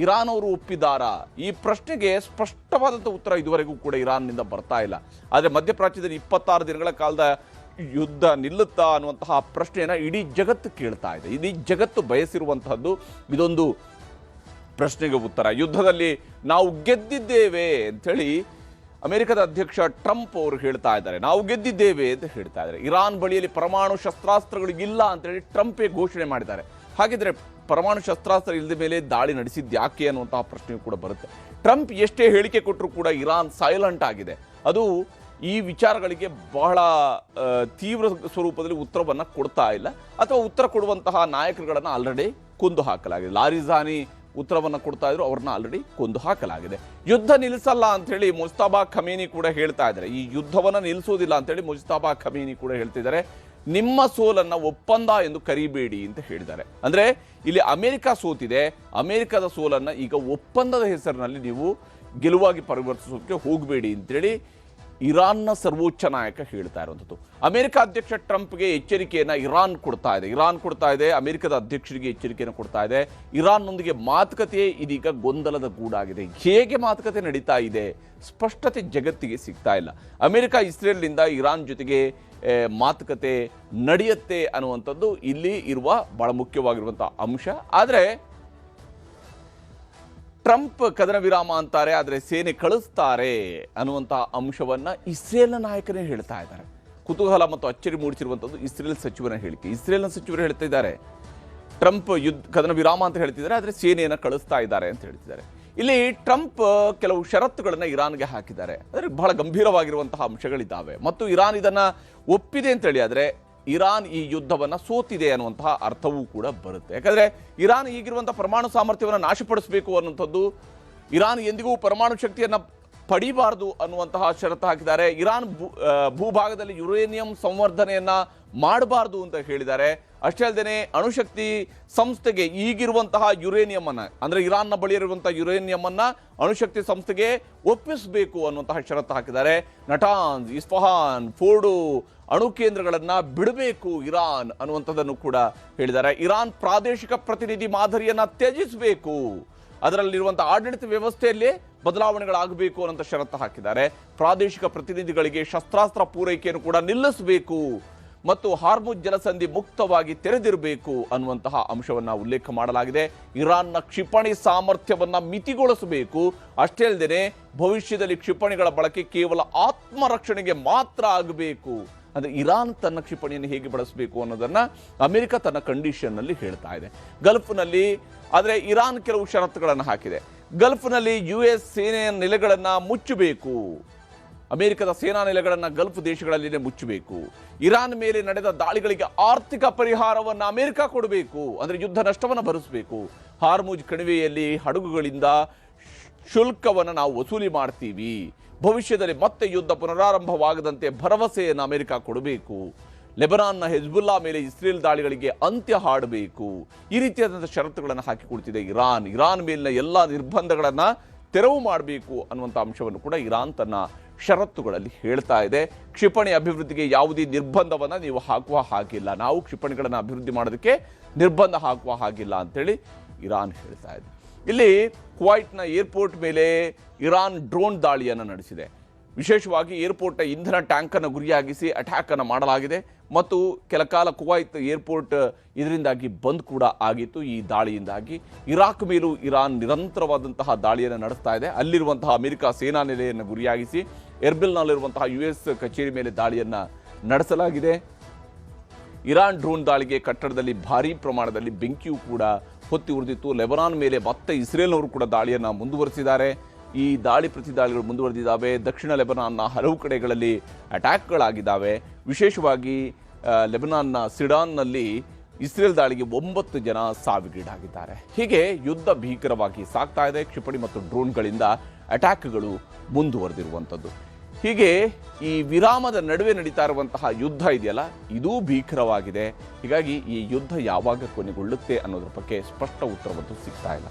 ಇರಾನ್ ಅವರು ಒಪ್ಪಿದ್ದಾರಾ? ಈ ಪ್ರಶ್ನೆಗೆ ಸ್ಪಷ್ಟವಾದಂಥ ಉತ್ತರ ಇದುವರೆಗೂ ಕೂಡ ಇರಾನ್ನಿಂದ ಬರ್ತಾ ಇಲ್ಲ. ಆದರೆ ಮಧ್ಯಪ್ರಾಚ್ಯದಲ್ಲಿ 26 ದಿನಗಳ ಕಾಲದ ಯುದ್ಧ ನಿಲ್ಲುತ್ತಾ ಅನ್ನುವಂತಹ ಪ್ರಶ್ನೆಯನ್ನು ಇಡೀ ಜಗತ್ತು ಕೇಳ್ತಾ ಇದೆ. ಇಡೀ ಜಗತ್ತು ಬಯಸಿರುವಂತಹದ್ದು ಇದೊಂದು ಪ್ರಶ್ನೆಗೆ ಉತ್ತರ. ಯುದ್ಧದಲ್ಲಿ ನಾವು ಗೆದ್ದಿದ್ದೇವೆ ಅಂಥೇಳಿ ಅಮೆರಿಕದ ಅಧ್ಯಕ್ಷ ಟ್ರಂಪ್ ಅವರು ಹೇಳ್ತಾ ಇದ್ದಾರೆ. ನಾವು ಗೆದ್ದಿದ್ದೇವೆ ಅಂತ ಹೇಳ್ತಾ ಇದ್ದಾರೆ. ಇರಾನ್ ಬಳಿಯಲ್ಲಿ ಪರಮಾಣು ಶಸ್ತ್ರಾಸ್ತ್ರಗಳಿಗಿಲ್ಲ ಅಂತೇಳಿ ಟ್ರಂಪೇ ಘೋಷಣೆ ಮಾಡಿದ್ದಾರೆ. ಹಾಗಿದ್ರೆ ಪರಮಾಣು ಶಸ್ತ್ರಾಸ್ತ್ರ ಇಲ್ಲದ ಮೇಲೆ ದಾಳಿ ನಡೆಸಿದ್ದು ಯಾಕೆ ಅನ್ನುವಂತಹ ಪ್ರಶ್ನೆಯೂ ಕೂಡ ಬರುತ್ತೆ. ಟ್ರಂಪ್ ಎಷ್ಟೇ ಹೇಳಿಕೆ ಕೊಟ್ಟರೂ ಕೂಡ ಇರಾನ್ ಸೈಲೆಂಟ್ ಆಗಿದೆ. ಅದು ಈ ವಿಚಾರಗಳಿಗೆ ಬಹಳ ತೀವ್ರ ಸ್ವರೂಪದಲ್ಲಿ ಉತ್ತರವನ್ನು ಕೊಡ್ತಾ ಇಲ್ಲ, ಅಥವಾ ಉತ್ತರ ಕೊಡುವಂತಹ ನಾಯಕರುಗಳನ್ನು ಆಲ್ರೆಡಿ ಕೊಂದು ಹಾಕಲಾಗಿದೆ. ಲಾರಿಜಾನಿ ಉತ್ತರವನ್ನು ಕೊಡ್ತಾ ಇದ್ರು, ಅವ್ರನ್ನ ಆಲ್ರೆಡಿ ಕೊಂದು ಹಾಕಲಾಗಿದೆ. ಯುದ್ಧ ನಿಲ್ಲಿಸಲ್ಲ ಅಂಥೇಳಿ ಮುಜ್ತಬಾ ಖಮೇನಿ ಕೂಡ ಹೇಳ್ತಾ ಇದ್ದಾರೆ. ಈ ಯುದ್ಧವನ್ನು ನಿಲ್ಲಿಸೋದಿಲ್ಲ ಅಂತೇಳಿ ಮುಜ್ತಬಾ ಖಮೇನಿ ಕೂಡ ಹೇಳ್ತಿದ್ದಾರೆ. ನಿಮ್ಮ ಸೋಲನ್ನು ಒಪ್ಪಂದ ಎಂದು ಕರಿಬೇಡಿ ಅಂತ ಹೇಳಿದ್ದಾರೆ. ಅಂದರೆ ಇಲ್ಲಿ ಅಮೆರಿಕ ಸೋತಿದೆ, ಅಮೆರಿಕದ ಸೋಲನ್ನು ಈಗ ಒಪ್ಪಂದದ ಹೆಸರಿನಲ್ಲಿ ನೀವು ಗೆಲುವಾಗಿ ಪರಿವರ್ತಿಸೋಕೆ ಹೋಗಬೇಡಿ ಅಂತೇಳಿ ಇರಾನ್ನ ಸರ್ವೋಚ್ಚ ನಾಯಕ ಹೇಳ್ತಾ ಇರುವಂಥದ್ದು. ಅಮೆರಿಕ ಅಧ್ಯಕ್ಷ ಟ್ರಂಪ್ಗೆ ಎಚ್ಚರಿಕೆಯನ್ನು ಇರಾನ್ ಕೊಡ್ತಾ ಇದೆ, ಅಮೆರಿಕದ ಅಧ್ಯಕ್ಷರಿಗೆ ಎಚ್ಚರಿಕೆಯನ್ನು ಕೊಡ್ತಾ ಇದೆ. ಇರಾನ್ನೊಂದಿಗೆ ಮಾತುಕತೆ ಇದೀಗ ಗೊಂದಲದ ಗೂಡಾಗಿದೆ. ಹೇಗೆ ಮಾತುಕತೆ ನಡೀತಾ ಇದೆ ಸ್ಪಷ್ಟತೆ ಜಗತ್ತಿಗೆ ಸಿಗ್ತಾ ಇಲ್ಲ. ಅಮೆರಿಕ ಇಸ್ರೇಲ್ನಿಂದ ಇರಾನ್ ಜೊತೆಗೆ ಮಾತುಕತೆ ನಡೆಯುತ್ತೆ ಅನ್ನುವಂಥದ್ದು ಇಲ್ಲಿ ಇರುವ ಬಹಳ ಮುಖ್ಯವಾಗಿರುವಂಥ ಅಂಶ. ಆದರೆ ಟ್ರಂಪ್ ಕದನ ವಿರಾಮ ಅಂತಾರೆ, ಆದರೆ ಸೇನೆ ಕಳಿಸ್ತಾರೆ ಅನ್ನುವಂಥ ಅಂಶವನ್ನ ಇಸ್ರೇಲ್ನ ನಾಯಕನೇ ಹೇಳ್ತಾ ಇದ್ದಾರೆ. ಕುತೂಹಲ ಮತ್ತು ಅಚ್ಚರಿ ಮೂಡಿಸಿರುವಂಥದ್ದು ಇಸ್ರೇಲ್ ಸಚಿವರ ಹೇಳಿಕೆ. ಇಸ್ರೇಲ್ನ ಸಚಿವರು ಹೇಳ್ತಾ ಇದ್ದಾರೆ ಟ್ರಂಪ್ ಕದನ ವಿರಾಮ ಅಂತ ಹೇಳ್ತಿದ್ದಾರೆ, ಆದರೆ ಸೇನೆಯನ್ನು ಕಳಿಸ್ತಾ ಇದ್ದಾರೆ ಅಂತ ಹೇಳ್ತಿದ್ದಾರೆ. ಇಲ್ಲಿ ಟ್ರಂಪ್ ಕೆಲವು ಷರತ್ತುಗಳನ್ನು ಇರಾನ್ಗೆ ಹಾಕಿದ್ದಾರೆ. ಅಂದರೆ ಬಹಳ ಗಂಭೀರವಾಗಿರುವಂತಹ ಅಂಶಗಳಿದ್ದಾವೆ ಮತ್ತು ಇರಾನ್ ಇದನ್ನು ಒಪ್ಪಿದೆ ಅಂತೇಳಿ ಆದರೆ ಇರಾನ್ ಈ ಯುದ್ಧವನ್ನು ಸೋತಿದೆ ಅನ್ನುವಂತಹ ಅರ್ಥವೂ ಕೂಡ ಬರುತ್ತೆ. ಯಾಕಂದರೆ ಇರಾನ್ ಈಗಿರುವಂಥ ಪರಮಾಣು ಸಾಮರ್ಥ್ಯವನ್ನು ನಾಶಪಡಿಸಬೇಕು ಅನ್ನುವಂಥದ್ದು, ಇರಾನ್ ಎಂದಿಗೂ ಪರಮಾಣು ಶಕ್ತಿಯನ್ನು ಪಡಿಬಾರದು ಅನ್ನುವಂತಹ ಷರತ್ತು ಹಾಕಿದ್ದಾರೆ. ಇರಾನ್ ಭೂಭಾಗದಲ್ಲಿ ಯುರೇನಿಯಂ ಸಂವರ್ಧನೆಯನ್ನು ಮಾಡಬಾರ್ದು ಅಂತ ಹೇಳಿದ್ದಾರೆ. ಅಷ್ಟೇ ಅಲ್ಲದೆ ಅಣುಶಕ್ತಿ ಸಂಸ್ಥೆಗೆ ಈಗಿರುವಂತಹ ಯುರೇನಿಯಮನ್ನು, ಅಂದರೆ ಇರಾನ್ನ ಬಳಿ ಇರುವಂತಹ ಯುರೇನಿಯಮನ್ನು ಅಣುಶಕ್ತಿ ಸಂಸ್ಥೆಗೆ ಒಪ್ಪಿಸಬೇಕು ಅನ್ನುವಂತಹ ಷರತ್ತು ಹಾಕಿದ್ದಾರೆ. ನಟಾನ್ಸ್, ಇಸ್ಫಹಾನ್, ಫೋರ್ಡೋ ಅಣು ಕೇಂದ್ರಗಳನ್ನು ಬಿಡಬೇಕು ಇರಾನ್ ಅನ್ನುವಂಥದ್ದನ್ನು ಕೂಡ ಹೇಳಿದ್ದಾರೆ. ಇರಾನ್ ಪ್ರಾದೇಶಿಕ ಪ್ರತಿನಿಧಿ ಮಾದರಿಯನ್ನು ತ್ಯಜಿಸಬೇಕು, ಅದರಲ್ಲಿರುವಂತಹ ಆಡಳಿತ ವ್ಯವಸ್ಥೆಯಲ್ಲಿ ಬದಲಾವಣೆಗಳಾಗಬೇಕು ಅನ್ನೋ ಷರತ್ತು ಹಾಕಿದ್ದಾರೆ. ಪ್ರಾದೇಶಿಕ ಪ್ರತಿನಿಧಿಗಳಿಗೆ ಶಸ್ತ್ರಾಸ್ತ್ರ ಪೂರೈಕೆಯನ್ನು ಕೂಡ ನಿಲ್ಲಿಸಬೇಕು ಮತ್ತು ಹಾರ್ಮುಜ್ ಜಲಸಂಧಿ ಮುಕ್ತವಾಗಿ ತೆರೆದಿರಬೇಕು ಅನ್ನುವಂತಹ ಅಂಶವನ್ನು ಉಲ್ಲೇಖ ಮಾಡಲಾಗಿದೆ. ಇರಾನ್ನ ಕ್ಷಿಪಣಿ ಸಾಮರ್ಥ್ಯವನ್ನು ಮಿತಿಗೊಳಿಸಬೇಕು, ಅಷ್ಟೇ ಅಲ್ಲದೆ ಭವಿಷ್ಯದಲ್ಲಿ ಕ್ಷಿಪಣಿಗಳ ಬಳಕೆ ಕೇವಲ ಆತ್ಮರಕ್ಷಣೆಗೆ ಮಾತ್ರ ಆಗಬೇಕು. ಅಂದರೆ ಇರಾನ್ ತನ್ನ ಕ್ಷಿಪಣಿಯನ್ನು ಹೇಗೆ ಬಳಸಬೇಕು ಅನ್ನೋದನ್ನು ಅಮೆರಿಕ ತನ್ನ ಕಂಡೀಷನ್ನಲ್ಲಿ ಹೇಳ್ತಾ ಇದೆ. ಗಲ್ಫ್ನಲ್ಲಿ ಆದರೆ ಇರಾನ್ ಕೆಲವು ಷರತ್ತುಗಳನ್ನು ಹಾಕಿದೆ. ಗಲ್ಫ್ನಲ್ಲಿ US ಸೇನೆಯ ನೆಲೆಗಳನ್ನು ಮುಚ್ಚಬೇಕು, ಅಮೆರಿಕದ ಸೇನಾ ನೆಲೆಗಳನ್ನು ಗಲ್ಫ್ ದೇಶಗಳಲ್ಲಿನೇ ಮುಚ್ಚಬೇಕು. ಇರಾನ್ ಮೇಲೆ ನಡೆದ ದಾಳಿಗಳಿಗೆ ಆರ್ಥಿಕ ಪರಿಹಾರವನ್ನು ಅಮೆರಿಕ ಕೊಡಬೇಕು, ಅಂದರೆ ಯುದ್ಧ ನಷ್ಟವನ್ನು ಭರಿಸಬೇಕು. ಹಾರ್ಮುಜ್ ಕಣಿವೆಯಲ್ಲಿ ಹಡಗುಗಳಿಂದ ಶುಲ್ಕವನ್ನು ನಾವು ವಸೂಲಿ ಮಾಡ್ತೀವಿ, ಭವಿಷ್ಯದಲ್ಲಿ ಮತ್ತೆ ಯುದ್ಧ ಪುನರಾರಂಭವಾಗದಂತೆ ಭರವಸೆಯನ್ನು ಅಮೆರಿಕ ಕೊಡಬೇಕು. ಲೆಬನಾನ್ನ ಹೆಜ್ಬುಲ್ಲಾ ಮೇಲೆ ಇಸ್ರೇಲ್ ದಾಳಿಗಳಿಗೆ ಅಂತ್ಯ ಹಾಡಬೇಕು. ಈ ರೀತಿಯಾದಂಥ ಷರತ್ತುಗಳನ್ನು ಹಾಕಿಕೊಡ್ತಿದೆ ಇರಾನ್ ಮೇಲಿನ ಎಲ್ಲ ನಿರ್ಬಂಧಗಳನ್ನು ತೆರವು ಮಾಡಬೇಕು ಅನ್ನುವಂಥ ಅಂಶವನ್ನು ಕೂಡ ಇರಾನ್ ತನ್ನ ಷರತ್ತುಗಳಲ್ಲಿ ಹೇಳ್ತಾ ಇದೆ. ಕ್ಷಿಪಣಿ ಅಭಿವೃದ್ಧಿಗೆ ಯಾವುದೇ ನಿರ್ಬಂಧವನ್ನು ನೀವು ಹಾಕುವ ಹಾಗಿಲ್ಲ, ನಾವು ಕ್ಷಿಪಣಿಗಳನ್ನು ಅಭಿವೃದ್ಧಿ ಮಾಡೋದಕ್ಕೆ ನಿರ್ಬಂಧ ಹಾಕುವ ಹಾಗಿಲ್ಲ ಅಂತೇಳಿ ಇರಾನ್ ಹೇಳ್ತಾ ಇದೆ. ಇಲ್ಲಿ ಕುವೈಟ್ನ ಏರ್ಪೋರ್ಟ್ ಮೇಲೆ ಇರಾನ್ ಡ್ರೋನ್ ದಾಳಿಯನ್ನು ನಡೆಸಿದೆ. ವಿಶೇಷವಾಗಿ ಏರ್ಪೋರ್ಟ್ನ ಇಂಧನ ಟ್ಯಾಂಕನ್ನು ಗುರಿಯಾಗಿಸಿ ಅಟ್ಯಾಕನ್ನು ಮಾಡಲಾಗಿದೆ ಮತ್ತು ಕೆಲ ಕಾಲ ಕುವೈತ್ ಏರ್ಪೋರ್ಟ್ ಇದರಿಂದಾಗಿ ಬಂದ್ ಕೂಡ ಆಗಿತ್ತು. ಈ ದಾಳಿಯಿಂದಾಗಿ ಇರಾಕ್ ಮೇಲೂ ಇರಾನ್ ನಿರಂತರವಾದಂತಹ ದಾಳಿಯನ್ನು ನಡೆಸ್ತಾ ಇದೆ. ಅಲ್ಲಿರುವಂತಹ ಅಮೆರಿಕ ಸೇನಾ ನೆಲೆಯನ್ನು ಗುರಿಯಾಗಿಸಿ ಎರ್ಬಿಲ್ನಲ್ಲಿರುವಂತಹ US ಕಚೇರಿ ಮೇಲೆ ದಾಳಿಯನ್ನು ನಡೆಸಲಾಗಿದೆ. ಇರಾನ್ ಡ್ರೋನ್ ದಾಳಿಗೆ ಕಟ್ಟಡದಲ್ಲಿ ಭಾರೀ ಪ್ರಮಾಣದಲ್ಲಿ ಬೆಂಕಿಯೂ ಕೂಡ ಹೊತ್ತಿ ಉರಿದಿತ್ತು. ಲೆಬನಾನ್ ಮೇಲೆ ಮತ್ತೆ ಇಸ್ರೇಲ್ನವರು ಕೂಡ ದಾಳಿಯನ್ನು ಮುಂದುವರಿಸಿದ್ದಾರೆ. ಈ ದಾಳಿ ಪ್ರತಿದಾಳಿಗಳು ಮುಂದುವರೆದಿದ್ದಾವೆ. ದಕ್ಷಿಣ ಲೆಬನಾನ್ನ ಹಲವು ಕಡೆಗಳಲ್ಲಿ ಅಟ್ಯಾಕ್ಗಳಾಗಿದ್ದಾವೆ. ವಿಶೇಷವಾಗಿ ಲೆಬನಾನ್ನ ಸಿಡಾನ್ನಲ್ಲಿ ಇಸ್ರೇಲ್ ದಾಳಿಗೆ 9 ಜನ ಸಾವಿಗೀಡಾಗಿದ್ದಾರೆ. ಹೀಗೆ ಯುದ್ಧ ಭೀಕರವಾಗಿ ಸಾಗ್ತಾ ಇದೆ. ಕ್ಷಿಪಣಿ ಮತ್ತು ಡ್ರೋನ್ಗಳಿಂದ ಅಟ್ಯಾಕ್ಗಳು ಮುಂದುವರೆದಿರುವಂಥದ್ದು. ಹೀಗೆ ಈ ವಿರಾಮದ ನಡುವೆ ನಡೀತಾ ಇರುವಂತಹ ಯುದ್ಧ ಇದೆಯಲ್ಲ, ಇದೂ ಭೀಕರವಾಗಿದೆ. ಹೀಗಾಗಿ ಈ ಯುದ್ಧ ಯಾವಾಗ ಕೊನೆಗೊಳ್ಳುತ್ತೆ ಅನ್ನೋದ್ರ ಬಗ್ಗೆ ಸ್ಪಷ್ಟ ಉತ್ತರವಂತೂ ಸಿಗ್ತಾ ಇಲ್ಲ.